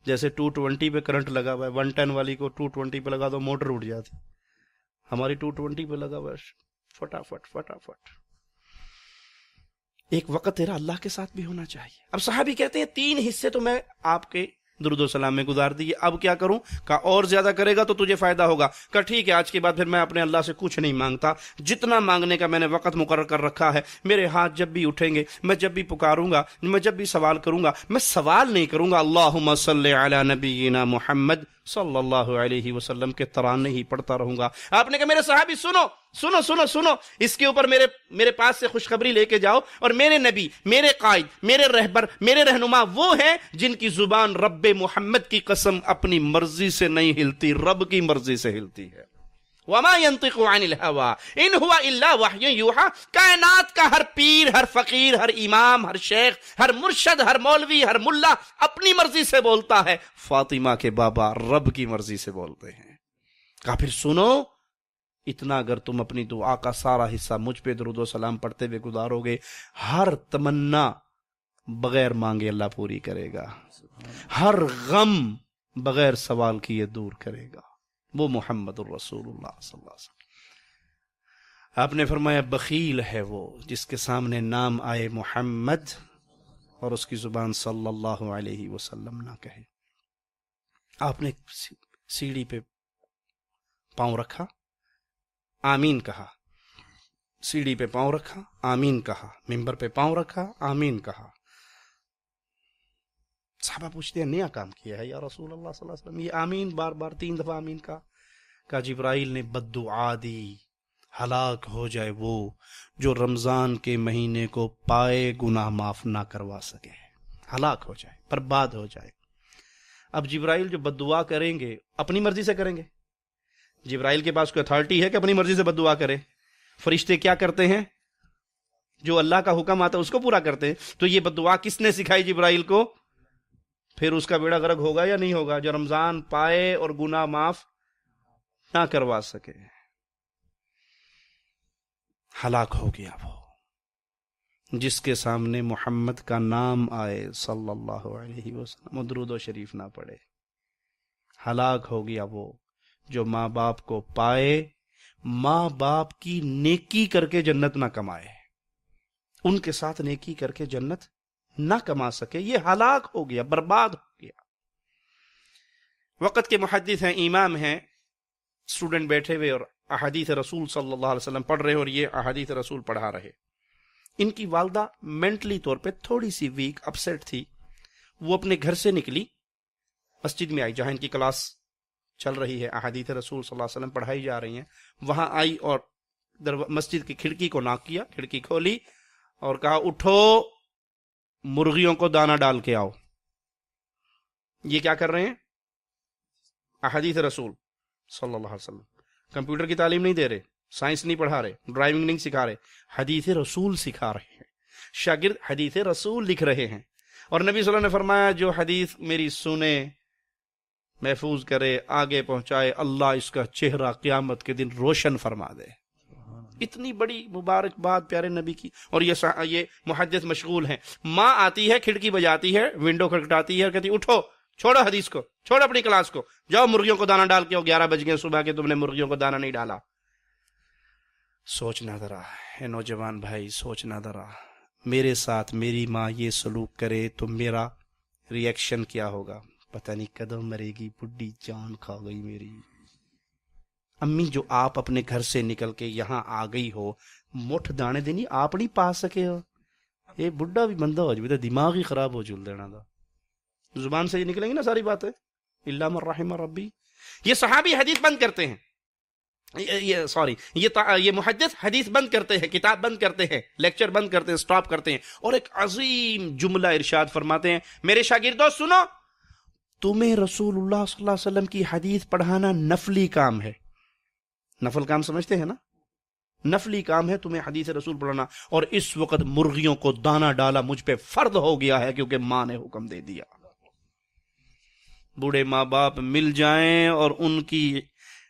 جیسے 220 پہ کرنٹ لگا ہوا ہے, 110 والی کو 220 پہ لگا دو موٹر اٹھ جاتی. ہماری 220 پہ لگا ہوا ہے, فٹافٹ فٹافٹ. ایک وقت تیرا اللہ کے ساتھ بھی ہونا چاہیے. اب صحابی کہتے ہیں 3 حصے تو میں آپ کے درود و سلام میں گزار دیے, اب کیا کروں؟ کہا اور زیادہ کرے گا تو تجھے فائدہ ہوگا. کہا ٹھیک ہے, آج کے بعد پھر میں اپنے اللہ سے کچھ نہیں مانگتا, جتنا مانگنے کا میں نے وقت مقرر کر رکھا ہے. میرے ہاتھ جب بھی اٹھیں گے, میں جب بھی پکاروں گا, میں جب بھی سوال کروں گا, میں سوال نہیں کروں گا اللہم صلی علی نبینا محمد صلی اللہ علیہ وسلم کے ترانے ہی پڑھتا رہوں گا. آپ نے کہا میرے صحابی سنو سنو سنو سنو, اس کے اوپر میرے پاس سے خوشخبری لے کے جاؤ. اور میرے نبی, میرے قائد, میرے رہبر, میرے رہنما وہ ہیں جن کی زبان رب محمد کی قسم اپنی مرضی سے نہیں ہلتی, رب کی مرضی سے ہلتی ہے. وما ينطق عن الهوى ان هو الا وحی یوحى. کائنات کا ہر پیر, ہر فقیر, ہر امام, ہر شیخ, ہر مرشد, ہر مولوی, ہر ملا اپنی مرضی سے بولتا ہے. فاطمہ کے بابا رب کی مرضی سے بولتے ہیں. کہا پھر سنو, اتنا اگر تم اپنی دعا کا سارا حصہ مجھ پہ درود و سلام پڑھتے ہوئے گزارو گے, ہر تمنا بغیر مانگے اللہ پوری کرے گا, ہر غم بغیر سوال کیے دور کرے گا. وہ محمد الرسول اللہ صلی اللہ علیہ وسلم. آپ نے فرمایا بخیل ہے وہ جس کے سامنے نام آئے محمد اور اس کی زبان صلی اللہ علیہ وسلم نہ کہے. آپ نے سیڑھی پہ پاؤں رکھا, آمین کہا, سیڑھی پہ پاؤں رکھا, آمین کہا, ممبر پہ پاؤں رکھا, آمین کہا. صحابہ پوچھتے ہیں نیا کام کیا ہے یا رسول اللہ صلی اللہ علیہ وسلم, یہ آمین بار بار 3 دفعہ آمین کہا جبرائیل نے بد دعا دی, ہلاک ہو جائے وہ جو رمضان کے مہینے کو پائے گناہ معاف نہ کروا سکے, ہلاک ہو جائے, برباد ہو جائے. اب جبرائیل جو بد دعا کریں گے اپنی مرضی سے کریں گے؟ جبرائیل کے پاس کوئی اتھارٹی ہے کہ اپنی مرضی سے بد دعا کرے؟ فرشتے کیا کرتے ہیں؟ جو اللہ کا حکم آتا ہے اس کو پورا کرتے ہیں. تو یہ بد دعا کس نے سکھائی جبرائیل کو؟ پھر اس کا بیڑا غرق ہوگا یا نہیں ہوگا جو رمضان پائے اور گناہ معاف نہ کروا سکے؟ ہلاک ہو گیا وہ جس کے سامنے محمد کا نام آئے صلی اللہ علیہ وسلم, درود و شریف نہ پڑھے. ہلاک ہو گیا وہ جو ماں باپ کو پائے, ماں باپ کی نیکی کر کے جنت نہ کمائے, ان کے ساتھ نیکی کر کے جنت نہ کما سکے. یہ ہلاک ہو گیا, برباد ہو گیا. وقت کے محدث ہیں, امام ہیں, اسٹوڈنٹ بیٹھے ہوئے اور احادیث رسول صلی اللہ علیہ وسلم پڑھ رہے اور یہ احادیث رسول پڑھا رہے. ان کی والدہ مینٹلی طور پہ تھوڑی سی ویک, اپسیٹ تھی. وہ اپنے گھر سے نکلی, مسجد میں آئی جہاں ان کی کلاس چل رہی ہے, احادیث رسول صلی اللہ علیہ وسلم پڑھائی جا رہی ہیں. وہاں آئی اور مسجد کی کھڑکی کو ناک کیا, کھڑکی کھولی اور کہا اٹھو مرغیوں کو دانہ ڈال کے آؤ. یہ کیا کر رہے ہیں؟ احادیث رسول صلی اللہ علیہ وسلم. کمپیوٹر کی تعلیم نہیں دے رہے, سائنس نہیں پڑھا رہے, ڈرائیونگ نہیں سکھا رہے, حدیث رسول سکھا رہے ہیں. شاگرد حدیث رسول لکھ رہے ہیں. اور نبی صلی اللہ علیہ وسلم نے فرمایا جو حدیث میری سنے, محفوظ کرے, آگے پہنچائے, اللہ اس کا چہرہ قیامت کے دن روشن فرما دے. اتنی بڑی مبارک بات پیارے نبی کی. اور یہ محدث مشغول ہیں. ماں آتی ہے, کھڑکی بجاتی ہے, ونڈو کھٹکھٹاتی ہے اور کہتی اٹھو, چھوڑو حدیث کو, چھوڑو اپنی کلاس کو, جاؤ مرغیوں کو دانہ ڈال کے. 11 بج گئے صبح کے, تم نے مرغیوں کو دانہ نہیں ڈالا. سوچنا ذرا ہے نوجوان بھائی، سوچنا ذرا، میرے ساتھ میری ماں یہ سلوک کرے تو میرا ریئیکشن کیا ہوگا؟ پتہ نہیں کدو مرے گی، بڈھی جان کھا گئی میری۔ امی جو آپ اپنے گھر سے نکل کے یہاں آ گئی ہو، مٹھ دانے دینی آپ نہیں پا سکے ہو، یہ بڈھا بھی بندہ ہو جائے، دماغ ہی خراب ہو جل دینا دا، زبان سے یہ نکلیں گی نا ساری باتیں، الا من رحم ربی۔ یہ صحابی حدیث بند کرتے ہیں، یہ محدث حدیث بند کرتے ہیں، کتاب بند کرتے ہیں، لیکچر بند کرتے ہیں، سٹاپ کرتے ہیں، اور ایک عظیم جملہ ارشاد فرماتے ہیں، میرے شاگردوں سنو، تمہیں رسول اللہ صلی اللہ علیہ وسلم کی حدیث پڑھانا نفلی کام ہے۔ نفل کام سمجھتے ہیں نا؟ نفلی کام ہے تمہیں حدیث رسول پڑھانا، اور اس وقت مرغیوں کو دانا ڈالا مجھ پہ فرض ہو گیا ہے کیونکہ ماں نے حکم دے دیا۔ بوڑھے ماں باپ مل جائیں اور ان کی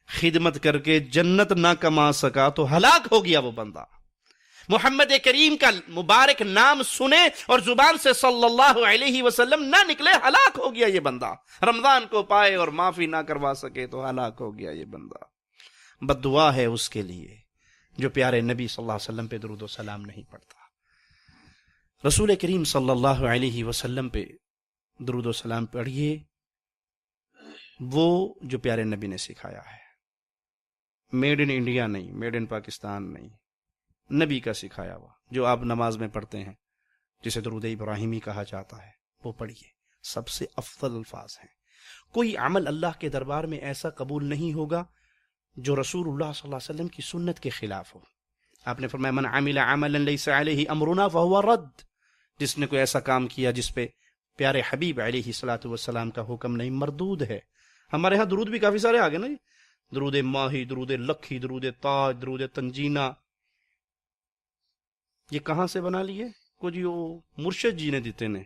خدمت کر کے جنت نہ کما سکا تو ہلاک ہو گیا وہ بندہ۔ محمد کریم کا مبارک نام سنے اور زبان سے صلی اللہ علیہ وسلم نہ نکلے، ہلاک ہو گیا یہ بندہ۔ رمضان کو پائے اور معافی نہ کروا سکے تو ہلاک ہو گیا یہ بندہ۔ بد دعا ہے اس کے لیے جو پیارے نبی صلی اللہ علیہ وسلم پہ درود و سلام نہیں پڑھتا۔ رسول کریم صلی اللہ علیہ وسلم پہ درود و سلام پڑھیے، وہ جو پیارے نبی نے سکھایا ہے، میڈ ان انڈیا نہیں، میڈ ان پاکستان نہیں، نبی کا سکھایا ہوا جو آپ نماز میں پڑھتے ہیں، جسے درود ابراہیمی کہا جاتا ہے، وہ پڑھیے۔ سب سے افضل الفاظ ہیں۔ کوئی عمل اللہ کے دربار میں ایسا قبول نہیں ہوگا جو رسول اللہ صلی اللہ علیہ وسلم کی سنت کے خلاف ہو۔ آپ نے فرمایا من عمل عملا لیس علیہ امرنا فہو رد، جس نے کوئی ایسا کام کیا جس پہ پیارے حبیب علیہ الصلوۃ والسلام کا حکم نہیں، مردود ہے۔ ہمارے ہاں درود بھی کافی سارے آگے نا، درود ماہی، درود لکھی، درود تاج، درود تنجینہ، یہ کہاں سے بنا لیے؟ کچھ یہ مرشد جی نے دیتے نے۔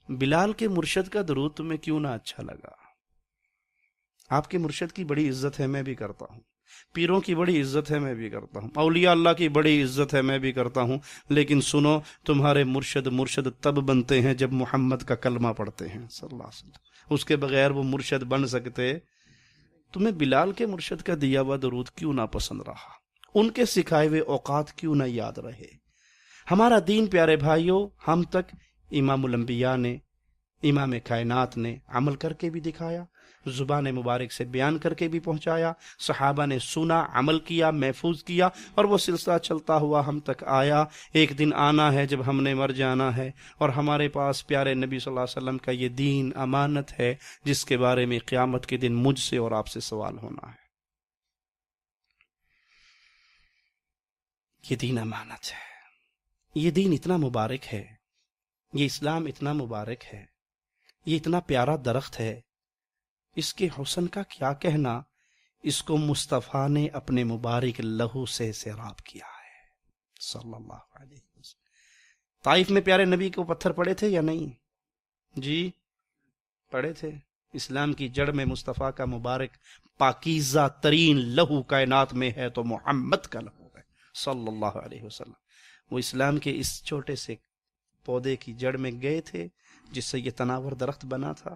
بلال کے مرشد کا درود تمہیں کیوں نہ اچھا لگا؟ آپ کے مرشد کی بڑی عزت ہے، میں بھی کرتا ہوں، پیروں کی بڑی عزت ہے، میں بھی کرتا ہوں، اولیاء اللہ کی بڑی عزت ہے، میں بھی کرتا ہوں، لیکن سنو، تمہارے مرشد تب بنتے ہیں جب محمد کا کلمہ پڑھتے ہیں صلی اللہ علیہ وسلم، اس کے بغیر وہ مرشد بن سکتے؟ تمہیں بلال کے مرشد کا دیا ہوا درود کیوں نہ پسند رہا؟ ان کے سکھائے ہوئے اوقات کیوں نہ یاد رہے؟ ہمارا دین پیارے بھائیوں ہم تک امام الانبیاء نے، امام کائنات نے عمل کر کے بھی دکھایا، زبان مبارک سے بیان کر کے بھی پہنچایا، صحابہ نے سنا، عمل کیا، محفوظ کیا، اور وہ سلسلہ چلتا ہوا ہم تک آیا۔ ایک دن آنا ہے جب ہم نے مر جانا ہے، اور ہمارے پاس پیارے نبی صلی اللہ علیہ وسلم کا یہ دین امانت ہے، جس کے بارے میں قیامت کے دن مجھ سے اور آپ سے سوال ہونا ہے۔ یہ دین امانت ہے، یہ دین اتنا مبارک ہے، یہ اسلام اتنا مبارک ہے، یہ اتنا پیارا درخت ہے، اس کے حسن کا کیا کہنا، اس کو مصطفیٰ نے اپنے مبارک لہو سے سیراب کیا ہے صلی اللہ علیہ وسلم۔ طائف میں پیارے نبی کو پتھر پڑے تھے یا نہیں؟ جی پڑے تھے۔ اسلام کی جڑ میں مصطفیٰ کا مبارک پاکیزہ ترین لہو کائنات میں ہے تو محمد کا لہو ہے صلی اللہ علیہ وسلم۔ وہ اسلام کے اس چھوٹے سے پودے کی جڑ میں گئے تھے جس سے یہ تناور درخت بنا تھا۔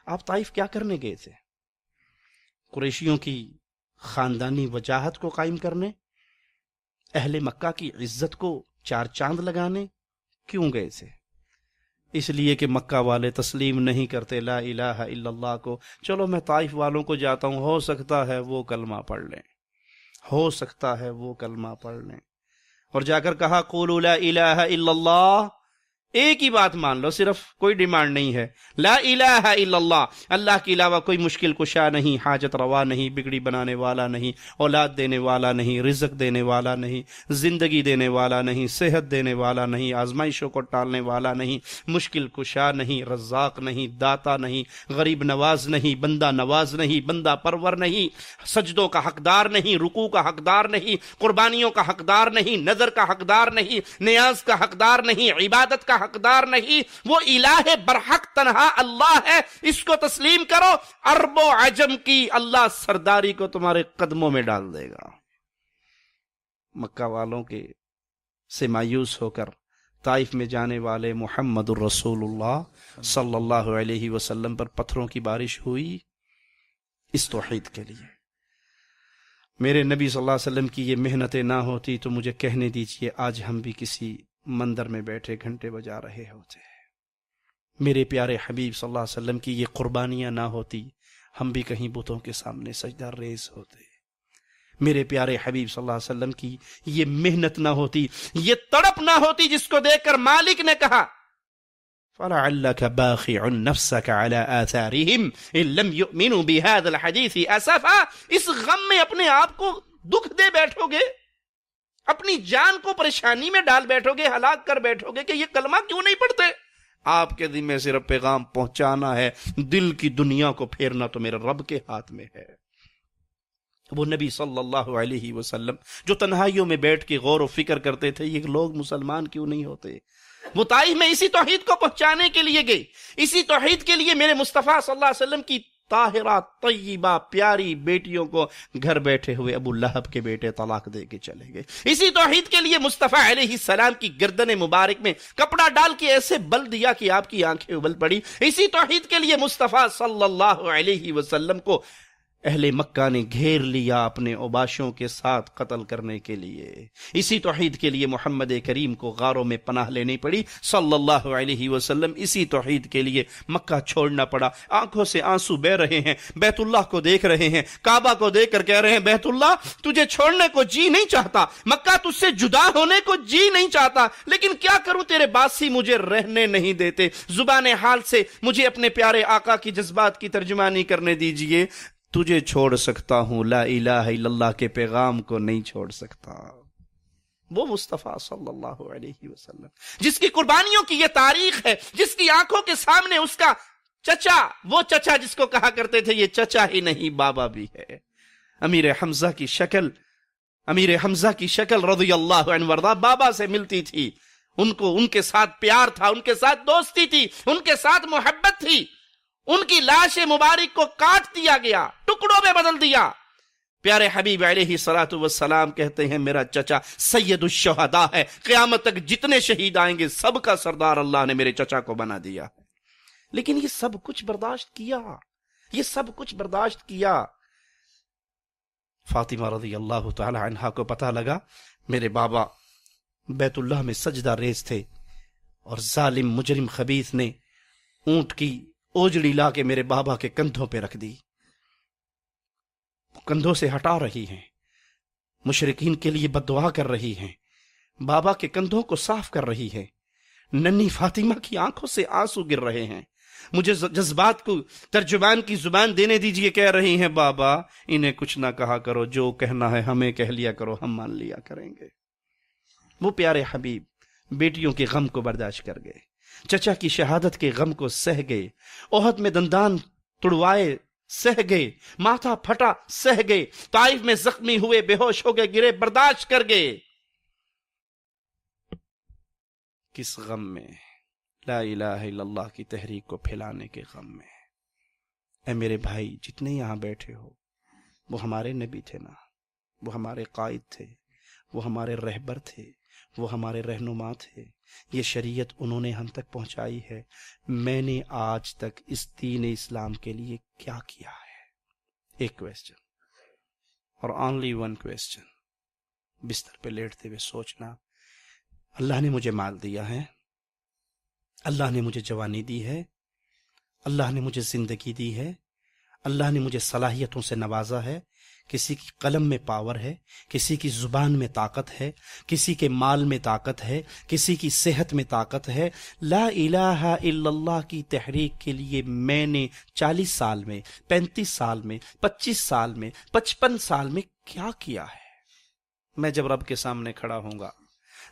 آپ طائف کیا کرنے گئے تھے؟ قریشیوں کی خاندانی وجاہت کو قائم کرنے، اہل مکہ کی عزت کو چار چاند لگانے؟ کیوں گئے تھے؟ اس لیے کہ مکہ والے تسلیم نہیں کرتے لا الہ الا اللہ کو۔ چلو میں طائف والوں کو جاتا ہوں، ہو سکتا ہے وہ کلمہ پڑھ لیں، ہو سکتا ہے وہ کلمہ پڑھ لیں، اور جا کر کہا قولوا لا الہ الا اللہ، ایک ہی بات مان لو، صرف کوئی ڈیمانڈ نہیں ہے، لا الہ الا اللہ، اللہ کے علاوہ کوئی مشکل کشا نہیں، حاجت روا نہیں، بگڑی بنانے والا نہیں، اولاد دینے والا نہیں، رزق دینے والا نہیں، زندگی دینے والا نہیں، صحت دینے والا نہیں، آزمائشوں کو ٹالنے والا نہیں، مشکل کشا نہیں، رزاق نہیں، داتا نہیں، غریب نواز نہیں، بندہ نواز نہیں، بندہ پرور نہیں، سجدوں کا حقدار نہیں، رکوع کا حقدار نہیں، قربانیوں کا حقدار نہیں، نظر کا حقدار نہیں، نیاز کا حقدار نہیں، عبادت کا حقدار نہیں، وہ الہ برحق تنہا اللہ ہے، اس کو تسلیم کرو، عرب و عجم کی اللہ سرداری کو تمہارے قدموں میں ڈال دے گا۔ مکہ والوں کے سے مایوس ہو کر طائف میں جانے والے محمد الرسول اللہ صلی اللہ علیہ وسلم پر پتھروں کی بارش ہوئی اس توحید کے لیے۔ میرے نبی صلی اللہ علیہ وسلم کی یہ محنتیں نہ ہوتی تو مجھے کہنے دیجئے آج ہم بھی کسی مندر میں بیٹھے گھنٹے بجا رہے ہوتے. میرے پیارے حبیب صلی اللہ علیہ وسلم کی یہ قربانیاں نہ ہوتی ہم بھی کہیں بتوں کے سامنے سجدہ ریز ہوتے. میرے پیارے حبیب صلی اللہ علیہ وسلم کی یہ محنت نہ ہوتی، یہ تڑپ نہ ہوتی جس کو دیکھ کر مالک نے کہا فَلَعَلَّكَ بَاخِعٌ نَفْسَكَ عَلَىٰ آثَارِهِمْ إِن لَمْ يُؤْمِنُوا بِهَذَا الْحَدِيثِ أَسَفًا. اس غم میں اپنے آپ کو دکھ دے بیٹھو گے، اپنی جان کو پریشانی میں ڈال بیٹھو گے، ہلاک کر بیٹھو گے کہ یہ کلمہ کیوں نہیں پڑھتے. آپ کے ذمہ صرف پیغام پہنچانا ہے، دل کی دنیا کو پھیرنا تو میرے رب کے ہاتھ میں ہے. وہ نبی صلی اللہ علیہ وسلم جو تنہائیوں میں بیٹھ کے غور و فکر کرتے تھے یہ لوگ مسلمان کیوں نہیں ہوتے. وہ طائف میں اسی توحید کو پہنچانے کے لیے گئے، اسی توحید کے لیے میرے مصطفیٰ صلی اللہ علیہ وسلم کی طاہرہ طیبہ پیاری بیٹیوں کو گھر بیٹھے ہوئے ابو لہب کے بیٹے طلاق دے کے چلے گئے. اسی توحید کے لیے مصطفیٰ علیہ السلام کی گردن مبارک میں کپڑا ڈال کے ایسے بل دیا کہ آپ کی آنکھیں ابل پڑی. اسی توحید کے لیے مصطفیٰ صلی اللہ علیہ وسلم کو اہل مکہ نے گھیر لیا اپنے اوباشوں کے ساتھ قتل کرنے کے لیے. اسی توحید کے لیے محمد کریم کو غاروں میں پناہ لینی پڑی صلی اللہ علیہ وسلم. اسی توحید کے لیے مکہ چھوڑنا پڑا. آنکھوں سے آنسو بہ رہے ہیں، بیت اللہ کو دیکھ رہے ہیں، کعبہ کو دیکھ کر کہہ رہے ہیں بیت اللہ تجھے چھوڑنے کو جی نہیں چاہتا، مکہ تجھ سے جدا ہونے کو جی نہیں چاہتا، لیکن کیا کروں تیرے باسی مجھے رہنے نہیں دیتے. زبان حال سے مجھے اپنے پیارے آقا کی جذبات کی ترجمانی کرنے دیجئے. تجھے چھوڑ سکتا ہوں، لا الہ الا اللہ کے پیغام کو نہیں چھوڑ سکتا. وہ مصطفیٰ صلی اللہ علیہ وسلم جس کی قربانیوں کی یہ تاریخ ہے، جس کی آنکھوں کے سامنے اس کا چچا، وہ چچا جس کو کہا کرتے تھے یہ چچا ہی نہیں بابا بھی ہے. امیر حمزہ کی شکل رضی اللہ عنہ وارضہ بابا سے ملتی تھی. ان کے ساتھ پیار تھا، ان کے ساتھ دوستی تھی، ان کے ساتھ محبت تھی. ان کی لاش مبارک کو کاٹ دیا گیا، ٹکڑوں میں بدل دیا. پیارے حبیب علیہ الصلوۃ والسلام کہتے ہیں میرا چچا سید الشہداء ہے، قیامت تک جتنے شہید آئیں گے سب کا سردار اللہ نے میرے چچا کو بنا دیا. لیکن یہ سب کچھ برداشت کیا. فاطمہ رضی اللہ تعالی عنہا کو پتہ لگا میرے بابا بیت اللہ میں سجدہ ریز تھے اور ظالم مجرم خبیث نے اونٹ کی اوجڑی لا کے میرے بابا کے کندھوں پہ رکھ دی. کندھوں سے ہٹا رہی ہیں، مشرکین کے لیے بد دعا کر رہی ہیں، بابا کے کندھوں کو صاف کر رہی ہے. ننھی فاطمہ کی آنکھوں سے آنسو گر رہے ہیں. مجھے جذبات کو ترجمان کی زبان دینے دیجئے. کہہ رہی ہیں بابا انہیں کچھ نہ کہا کرو، جو کہنا ہے ہمیں کہہ لیا کرو، ہم مان لیا کریں گے. وہ پیارے حبیب بیٹیوں کے غم کو برداشت کر گئے، چچا کی شہادت کے غم کو سہ گئے، احد میں دندان تڑوائے سہ گئے، ماتھا پھٹا سہ گئے، طائف میں زخمی ہوئے بے ہوش ہو گئے، گرے برداشت کر گئے. کس غم میں؟ لا الہ الا اللہ کی تحریک کو پھیلانے کے غم میں. اے میرے بھائی جتنے یہاں بیٹھے ہو، وہ ہمارے نبی تھے نا، وہ ہمارے قائد تھے، وہ ہمارے رہبر تھے، وہ ہمارے رہنما تھے. یہ شریعت انہوں نے ہم تک پہنچائی ہے. میں نے آج تک اس دین اسلام کے لیے کیا کیا ہے؟ ایک کویسچن، اور اونلی ون کویسچن. بستر پہ لیٹتے ہوئے سوچنا، اللہ نے مجھے مال دیا ہے، اللہ نے مجھے جوانی دی ہے، اللہ نے مجھے زندگی دی ہے، اللہ نے مجھے صلاحیتوں سے نوازا ہے. کسی کی قلم میں پاور ہے، کسی کی زبان میں طاقت ہے، کسی کے مال میں طاقت ہے، کسی کی صحت میں طاقت ہے. لا الہ الا اللہ کی تحریک کے لیے میں نے 40 سال میں، 35 سال میں، 25 سال میں، 55 سال میں کیا کیا ہے؟ میں جب رب کے سامنے کھڑا ہوں گا،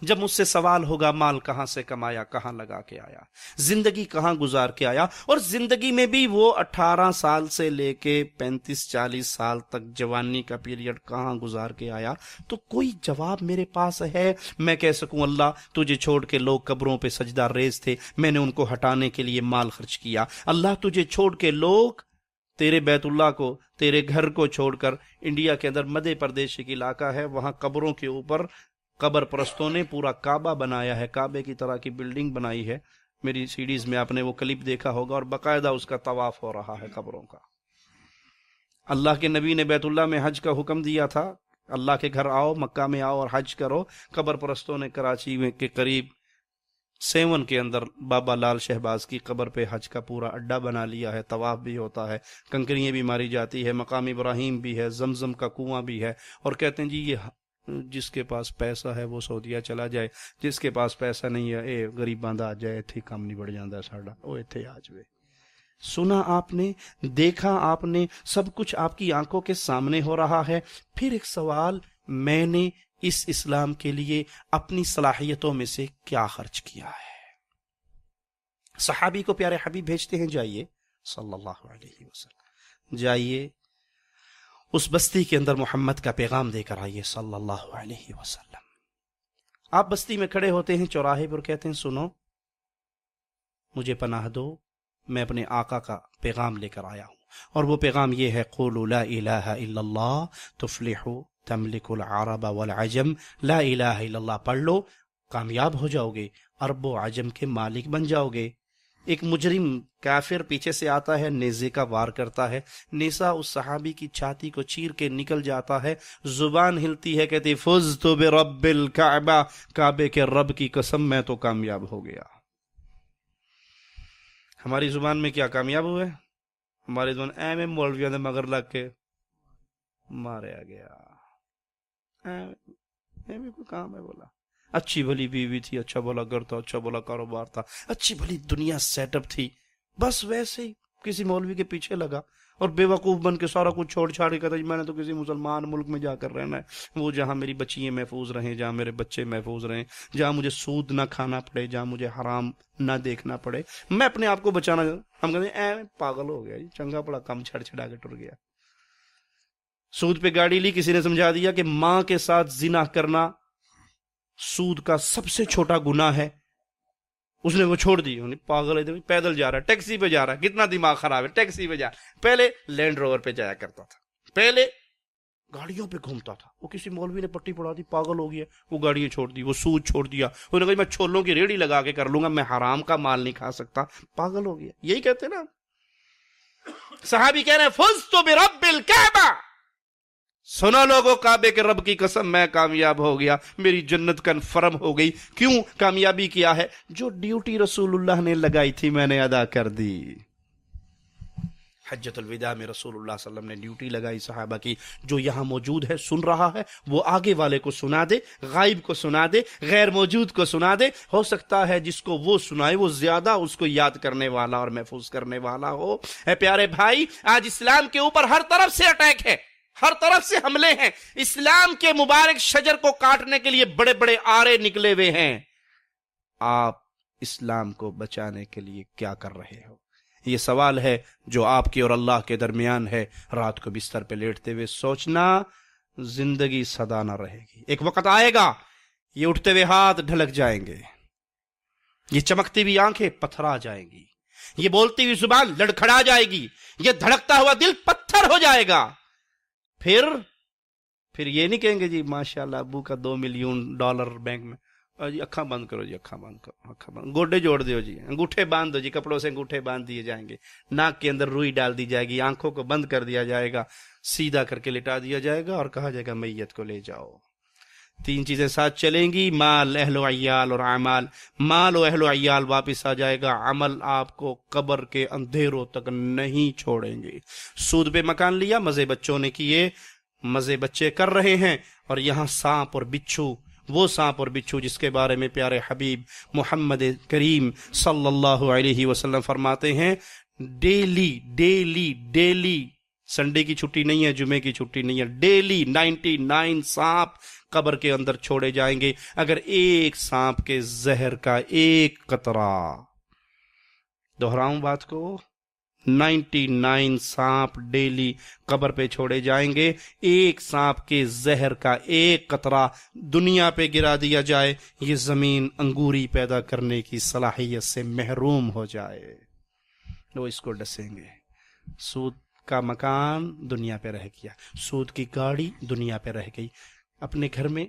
جب مجھ سے سوال ہوگا مال کہاں سے کمایا، کہاں لگا کے آیا، زندگی کہاں گزار کے آیا، اور زندگی میں بھی وہ 18 سال سے لے کے 35-40 سال تک جوانی کا پیریڈ کہاں گزار کے آیا، تو کوئی جواب میرے پاس ہے میں کہہ سکوں اللہ تجھے چھوڑ کے لوگ قبروں پہ سجدہ ریز تھے، میں نے ان کو ہٹانے کے لیے مال خرچ کیا. اللہ تجھے چھوڑ کے لوگ تیرے بیت اللہ کو، تیرے گھر کو چھوڑ کر، انڈیا کے اندر مدھیہ پردیش ایک علاقہ ہے، وہاں قبروں کے اوپر قبر پرستوں نے پورا کعبہ بنایا ہے، کعبے کی طرح کی بلڈنگ بنائی ہے. میری سیڈیز میں آپ نے وہ کلپ دیکھا ہوگا، اور باقاعدہ اس کا طواف ہو رہا ہے قبروں کا. اللہ کے نبی نے بیت اللہ میں حج کا حکم دیا تھا، اللہ کے گھر آؤ، مکہ میں آؤ اور حج کرو۔ قبر پرستوں نے کراچی میں کے قریب 7 کے اندر بابا لال شہباز کی قبر پہ حج کا پورا اڈا بنا لیا ہے، طواف بھی ہوتا ہے، کنکریاں بھی ماری جاتی ہے، مقام ابراہیم بھی ہے، زمزم کا کنواں بھی ہے، اور کہتے ہیں جی یہ جس کے پاس پیسہ ہے وہ سعودیہ چلا جائے، جس کے پاس پیسہ نہیں ہے اے غریب بندہ آ جائے، اتھے کام نہیں بڑھ جاندہ ساڈا، او اتھے آ جائے۔ سنا آپ نے، دیکھا آپ نے، سب کچھ آپ کی آنکھوں کے سامنے ہو رہا ہے۔ پھر ایک سوال، میں نے اس اسلام کے لیے اپنی صلاحیتوں میں سے کیا خرچ کیا ہے؟ صحابی کو پیارے حبیب بھیجتے ہیں، جائیے صلی اللہ علیہ وسلم، جائیے اس بستی کے اندر محمد کا پیغام دے کر آئیے صلی اللہ علیہ وسلم۔ آپ بستی میں کھڑے ہوتے ہیں چوراہے پر، کہتے ہیں سنو مجھے پناہ دو، میں اپنے آقا کا پیغام لے کر آیا ہوں، اور وہ پیغام یہ ہے، قولوا لا الہ الا اللہ تفلحوا تملک العرب والعجم، لا الہ الا اللہ پڑھ لو، کامیاب ہو جاؤ گے، عرب و عجم کے مالک بن جاؤ گے۔ ایک مجرم کافر پیچھے سے آتا ہے، نیزے کا وار کرتا ہے، نیزہ اس صحابی کی چھاتی کو چیر کے نکل جاتا ہے، زبان ہلتی ہے، کہتی فزت برب الکعبہ، کعبے کے رب کی قسم میں تو کامیاب ہو گیا۔ ہماری زبان میں کیا کامیاب ہوئے؟ ہماری زبان اے میں مولویوں نے مگر لگ کے ماریا گیا، بھی کوئی کام ہے بولا، اچھی بھلی بیوی تھی، اچھا بھلا گھر تھا، اچھا بھلا کاروبار تھا، اچھی بھلی دنیا سیٹ اپ تھی، بس ویسے ہی کسی مولوی کے پیچھے لگا اور بے وقوف بن کے سارا کچھ چھوڑ چھاڑ کے کہتا میں نے تو کسی مسلمان ملک میں جا کر رہنا ہے، وہ جہاں میری بچیاں محفوظ رہیں، جہاں میرے بچے محفوظ رہیں، جہاں مجھے سود نہ کھانا پڑے، جہاں مجھے حرام نہ دیکھنا پڑے، میں اپنے آپ کو بچانا۔ ہم کہتے ہیں اے پاگل ہو گیا جی، چنگا پڑا کم چھڑ چھڑا کے ٹر گیا۔ سود پہ گاڑی لی، کسی نے سمجھا دیا کہ ماں کے ساتھ زنا کرنا سود کا سب سے چھوٹا گناہ ہے، اس نے وہ چھوڑ دی، پاگل ہے، پیدل جا رہا ہے، ٹیکسی پہ جا رہا ہے، کتنا دماغ خراب ہے، ٹیکسی پہ جا، پہلے لینڈ روور پہ جایا کرتا تھا، پہلے گاڑیوں پہ گھومتا تھا، وہ کسی مولوی نے پٹی پڑا دی، پاگل ہو گیا، وہ گاڑیاں چھوڑ دی، وہ سود چھوڑ دیا، انہوں نے کہا میں چھولوں کی ریڑھی لگا کے کر لوں گا، میں حرام کا مال نہیں کھا سکتا، پاگل ہو گیا۔ یہی کہتے نا صحابی، کہہ رہے ہیں فزت برب الکعبہ، سنا لوگوں کعبے کے رب کی قسم میں کامیاب ہو گیا، میری جنت کنفرم ہو گئی۔ کیوں کامیابی کیا ہے؟ جو ڈیوٹی رسول اللہ نے لگائی تھی میں نے ادا کر دی۔ حجۃ الوداع میں رسول اللہ صلی اللہ علیہ وسلم نے ڈیوٹی لگائی صحابہ کی، جو یہاں موجود ہے سن رہا ہے وہ آگے والے کو سنا دے، غائب کو سنا دے، غیر موجود کو سنا دے، ہو سکتا ہے جس کو وہ سنائے وہ زیادہ اس کو یاد کرنے والا اور محفوظ کرنے والا ہو۔ اے پیارے بھائی، آج اسلام کے اوپر ہر طرف سے اٹیک ہے، ہر طرف سے حملے ہیں، اسلام کے مبارک شجر کو کاٹنے کے لیے بڑے بڑے آرے نکلے ہوئے ہیں۔ آپ اسلام کو بچانے کے لیے کیا کر رہے ہو؟ یہ سوال ہے جو آپ کے اور اللہ کے درمیان ہے۔ رات کو بستر پہ لیٹتے ہوئے سوچنا، زندگی سدا نہ رہے گی، ایک وقت آئے گا یہ اٹھتے ہوئے ہاتھ ڈھلک جائیں گے، یہ چمکتی ہوئی آنکھیں پتھرا جائیں گی، یہ بولتی ہوئی زبان لڑکھڑا جائے گی، یہ دھڑکتا ہوا دل پتھر ہو جائے گا۔ پھر یہ نہیں کہیں گے جی ماشاءاللہ ابو کا $2 ملین بینک میں، جی اکھاں بند کرو، جی اکھاں بند کرو، اکھاں بند، گوڈے جوڑ دیو جی، انگوٹھے باندھ دو جی، کپڑوں سے انگوٹھے باندھ دیے جائیں گے، ناک کے اندر روئی ڈال دی جائے گی، آنکھوں کو بند کر دیا جائے گا، سیدھا کر کے لٹا دیا جائے گا اور کہا جائے گا میت کو لے جاؤ۔ 3 چیزیں ساتھ چلیں گی، مال، اہل و عیال اور اعمال۔ مال و اہل و عیال واپس آ جائے گا، عمل آپ کو قبر کے اندھیروں تک نہیں چھوڑیں گے۔ سود پہ مکان لیا، مزے بچوں نے کیے، مزے بچے کر رہے ہیں، اور یہاں سانپ اور بچھو، وہ سانپ اور بچھو جس کے بارے میں پیارے حبیب محمد کریم صلی اللہ علیہ وسلم فرماتے ہیں ڈیلی ڈیلی ڈیلی، سنڈے کی چھٹی نہیں ہے، جمعے کی چھٹی نہیں ہے، ڈیلی 99 سانپ قبر کے اندر چھوڑے جائیں گے۔ اگر ایک سانپ کے زہر کا ایک قطرہ، دہراؤں بات کو، 99 سانپ ڈیلی قبر پہ چھوڑے جائیں گے، ایک سانپ کے زہر کا ایک قطرہ دنیا پہ گرا دیا جائے، یہ زمین انگوری پیدا کرنے کی صلاحیت سے محروم ہو جائے، وہ اس کو ڈسیں گے۔ سود کا مکان دنیا پہ رہ گیا، سود کی گاڑی دنیا پہ رہ گئی۔ اپنے گھر میں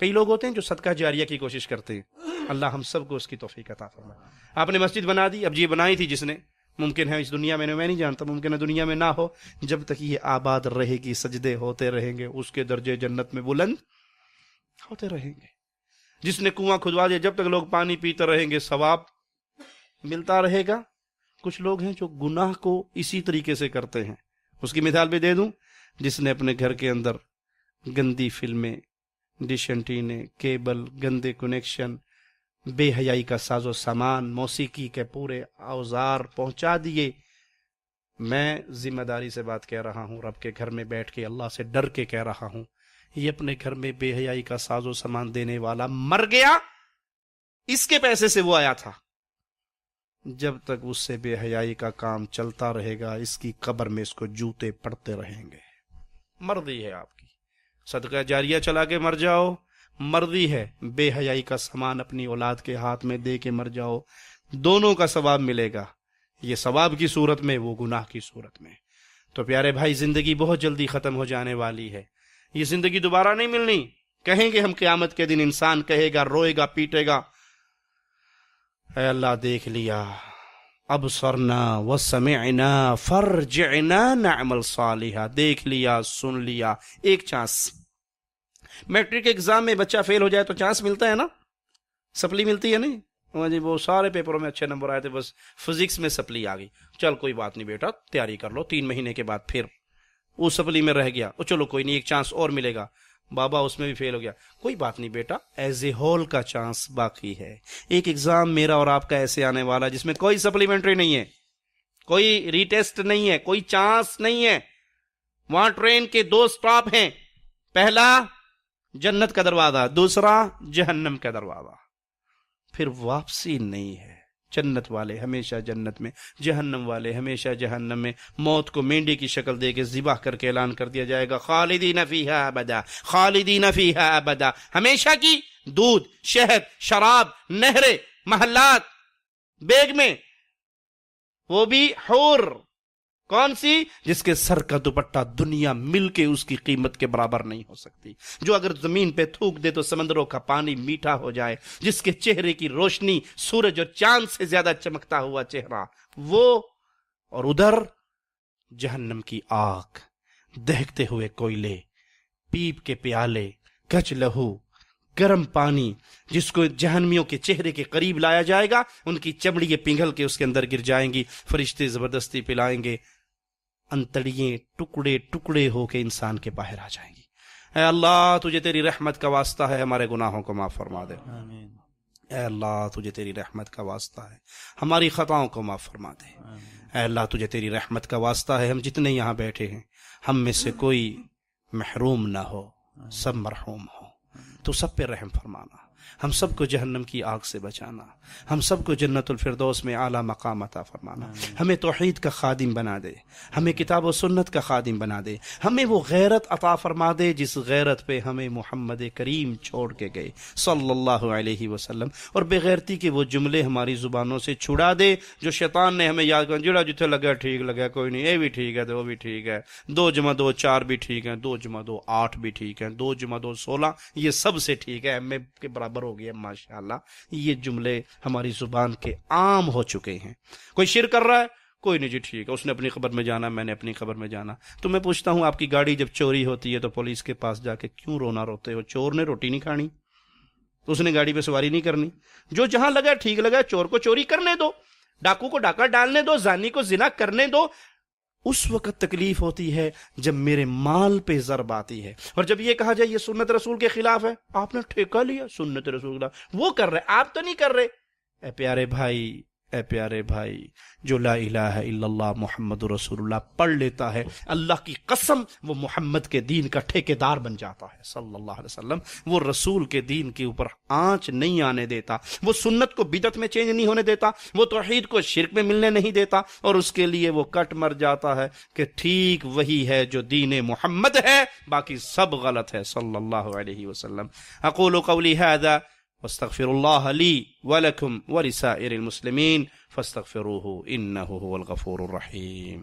کئی لوگ ہوتے ہیں جو صدقہ جاریہ کی کوشش کرتے ہیں، اللہ ہم سب کو اس کی توفیق عطا فرمائے۔ آپ نے مسجد بنا دی، اب یہ بنائی تھی جس نے، ممکن ہے اس دنیا میں میں نہیں جانتا، ممکن ہے دنیا میں نہ ہو، جب تک یہ آباد رہے گی سجدے ہوتے رہیں گے، اس کے درجے جنت میں بلند ہوتے رہیں گے۔ جس نے کنواں کھدوا دیا، جب تک لوگ پانی پیتے رہیں گے ثواب ملتا رہے گا۔ کچھ لوگ ہیں جو گناہ کو اسی طریقے سے کرتے ہیں، اس کی مثال بھی دے دوں، جس نے اپنے گھر کے اندر گندی فلمیں، ڈش اینٹینے، کیبل، گندے کنیکشن، بے حیائی کا ساز و سامان، موسیقی کے پورے اوزار پہنچا دیے۔ میں ذمہ داری سے بات کہہ رہا ہوں، رب کے گھر میں بیٹھ کے اللہ سے ڈر کے کہہ رہا ہوں، یہ اپنے گھر میں بے حیائی کا ساز و سامان دینے والا مر گیا، اس کے پیسے سے وہ آیا تھا۔ جب تک اس سے بے حیائی کا کام چلتا رہے گا، اس کی قبر میں اس کو جوتے پڑتے رہیں گے۔ مرضی ہے آپ کی، صدقہ جاریہ چلا کے مر جاؤ، مرضی ہے بے حیائی کا سامان اپنی اولاد کے ہاتھ میں دے کے مر جاؤ، دونوں کا ثواب ملے گا، یہ ثواب کی صورت میں، وہ گناہ کی صورت میں۔ تو پیارے بھائی، زندگی بہت جلدی ختم ہو جانے والی ہے، یہ زندگی دوبارہ نہیں ملنی۔ کہیں گے ہم قیامت کے دن، انسان کہے گا، روئے گا، پیٹے گا، اے اللہ دیکھ لیا، ابصرنا وسمعنا فرجعنا نعمل صالحا، دیکھ لیا، سن لیا، ایک چانس۔ میٹرک ایگزام میں بچہ فیل ہو جائے تو چانس ملتا ہے نا، سپلی ملتی ہے نہیں؟ جی وہ سارے پیپروں میں اچھے نمبر آئے تھے، بس فزکس میں سپلی آ گئی، چل کوئی بات نہیں بیٹا، تیاری کر لو، 3 مہینے کے بعد پھر وہ سپلی میں رہ گیا، چلو کوئی نہیں، ایک چانس اور ملے گا، بابا اس میں بھی فیل ہو گیا، کوئی بات نہیں بیٹا، ایز اے ہول کا چانس باقی ہے۔ ایک ایگزام میرا اور آپ کا ایسے آنے والا جس میں کوئی سپلیمنٹری نہیں ہے، کوئی ری ٹیسٹ نہیں ہے، کوئی چانس نہیں ہے۔ وہاں ٹرین کے 2 سٹاپ ہیں، پہلا جنت کا دروازہ، دوسرا جہنم کا دروازہ، پھر واپسی نہیں ہے۔ جنت والے ہمیشہ جنت میں، جہنم والے ہمیشہ جہنم میں۔ موت کو مینڈی کی شکل دے کے ذبح کر کے اعلان کر دیا جائے گا، خالدین فیہا ابدا، خالدین فیہا ابدا، ہمیشہ کی دودھ، شہد، شراب، نہریں، محلات، بیگ میں، وہ بھی حور، کون سی؟ جس کے سر کا دوپٹہ دنیا مل کے اس کی قیمت کے برابر نہیں ہو سکتی، جو اگر زمین پہ تھوک دے تو سمندروں کا پانی میٹھا ہو جائے، جس کے چہرے کی روشنی سورج اور چاند سے زیادہ چمکتا ہوا چہرہ وہ، اور ادھر جہنم کی آگ، دہکتے ہوئے کوئلے، پیپ کے پیالے، کچ لہو، گرم پانی، جس کو جہنمیوں کے چہرے کے قریب لایا جائے گا، ان کی چمڑیاں پنگھل کے اس کے اندر گر جائیں گی، فرشتے زبردستی پلائیں گے، انتڑییں ٹکڑے ٹکڑے ہو کے انسان کے باہر آ جائیں گی۔ اے اللہ تجھے تیری رحمت کا واسطہ ہے، ہمارے گناہوں کو معاف فرما دے۔ آمین۔ اے اللہ تجھے تیری رحمت کا واسطہ ہے، ہماری خطاؤں کو معاف فرما دے۔ اے اللہ تجھے تیری رحمت کا واسطہ ہے، ہم جتنے یہاں بیٹھے ہیں ہم میں سے کوئی محروم نہ ہو، سب مرحوم ہو، تو سب پہ رحم فرمانا، ہم سب کو جہنم کی آگ سے بچانا، ہم سب کو جنت الفردوس میں اعلیٰ مقام عطا فرمانا، ہمیں توحید کا خادم بنا دے، ہمیں کتاب و سنت کا خادم بنا دے، ہمیں وہ غیرت عطا فرما دے جس غیرت پہ ہمیں محمد کریم چھوڑ کے گئے صلی اللہ علیہ وسلم، اور بے غیرتی کے وہ جملے ہماری زبانوں سے چھڑا دے جو شیطان نے ہمیں یاد کر، جڑا جتھے لگا ٹھیک لگا، کوئی نہیں، یہ بھی ٹھیک ہے تو وہ بھی ٹھیک ہے، 2 + 2 4 بھی ٹھیک ہے، 2 + 2 8 بھی ٹھیک ہے، 2 + 2 16 یہ سب سے ٹھیک ہے، ایم اے کے برابر ہو گیا ماشاءاللہ۔ یہ جملے ہماری زبان کے عام ہو چکے ہیں۔ کوئی شرک کر رہا ہے، کوئی نہیں جی ٹھیک ہے، اس نے اپنی قبر میں جانا، میں نے اپنی قبر میں جانا۔ تو میں پوچھتا ہوں، آپ کی گاڑی جب چوری ہوتی ہے تو پولیس کے پاس جا کے کیوں رونا روتے ہو؟ چور نے روٹی نہیں کھانی تو اس نے گاڑی پہ سواری نہیں کرنی، جو جہاں لگا ٹھیک لگا، چور کو چوری کرنے دو، ڈاکو کو ڈاکہ ڈالنے دو، زانی کو زنا کرنے دو۔ اس وقت تکلیف ہوتی ہے جب میرے مال پہ ضرب آتی ہے، اور جب یہ کہا جائے یہ سنت رسول کے خلاف ہے، آپ نے ٹھیکہ لیا سنت رسول کے خلاف، وہ کر رہے آپ تو نہیں کر رہے۔ اے پیارے بھائی، اے پیارے بھائی، جو لا الہ الا اللہ محمد رسول اللہ پڑھ لیتا ہے، اللہ کی قسم وہ محمد کے دین کا ٹھیکیدار بن جاتا ہے صلی اللہ علیہ وسلم۔ وہ رسول کے دین کے اوپر آنچ نہیں آنے دیتا، وہ سنت کو بدعت میں چینج نہیں ہونے دیتا، وہ توحید کو شرک میں ملنے نہیں دیتا، اور اس کے لیے وہ کٹ مر جاتا ہے کہ ٹھیک وہی ہے جو دین محمد ہے، باقی سب غلط ہے صلی اللہ علیہ وسلم۔ اقول قولی ھذا واستغفر الله لي ولكم ولسائر المسلمين فاستغفروه إنه هو الغفور الرحيم۔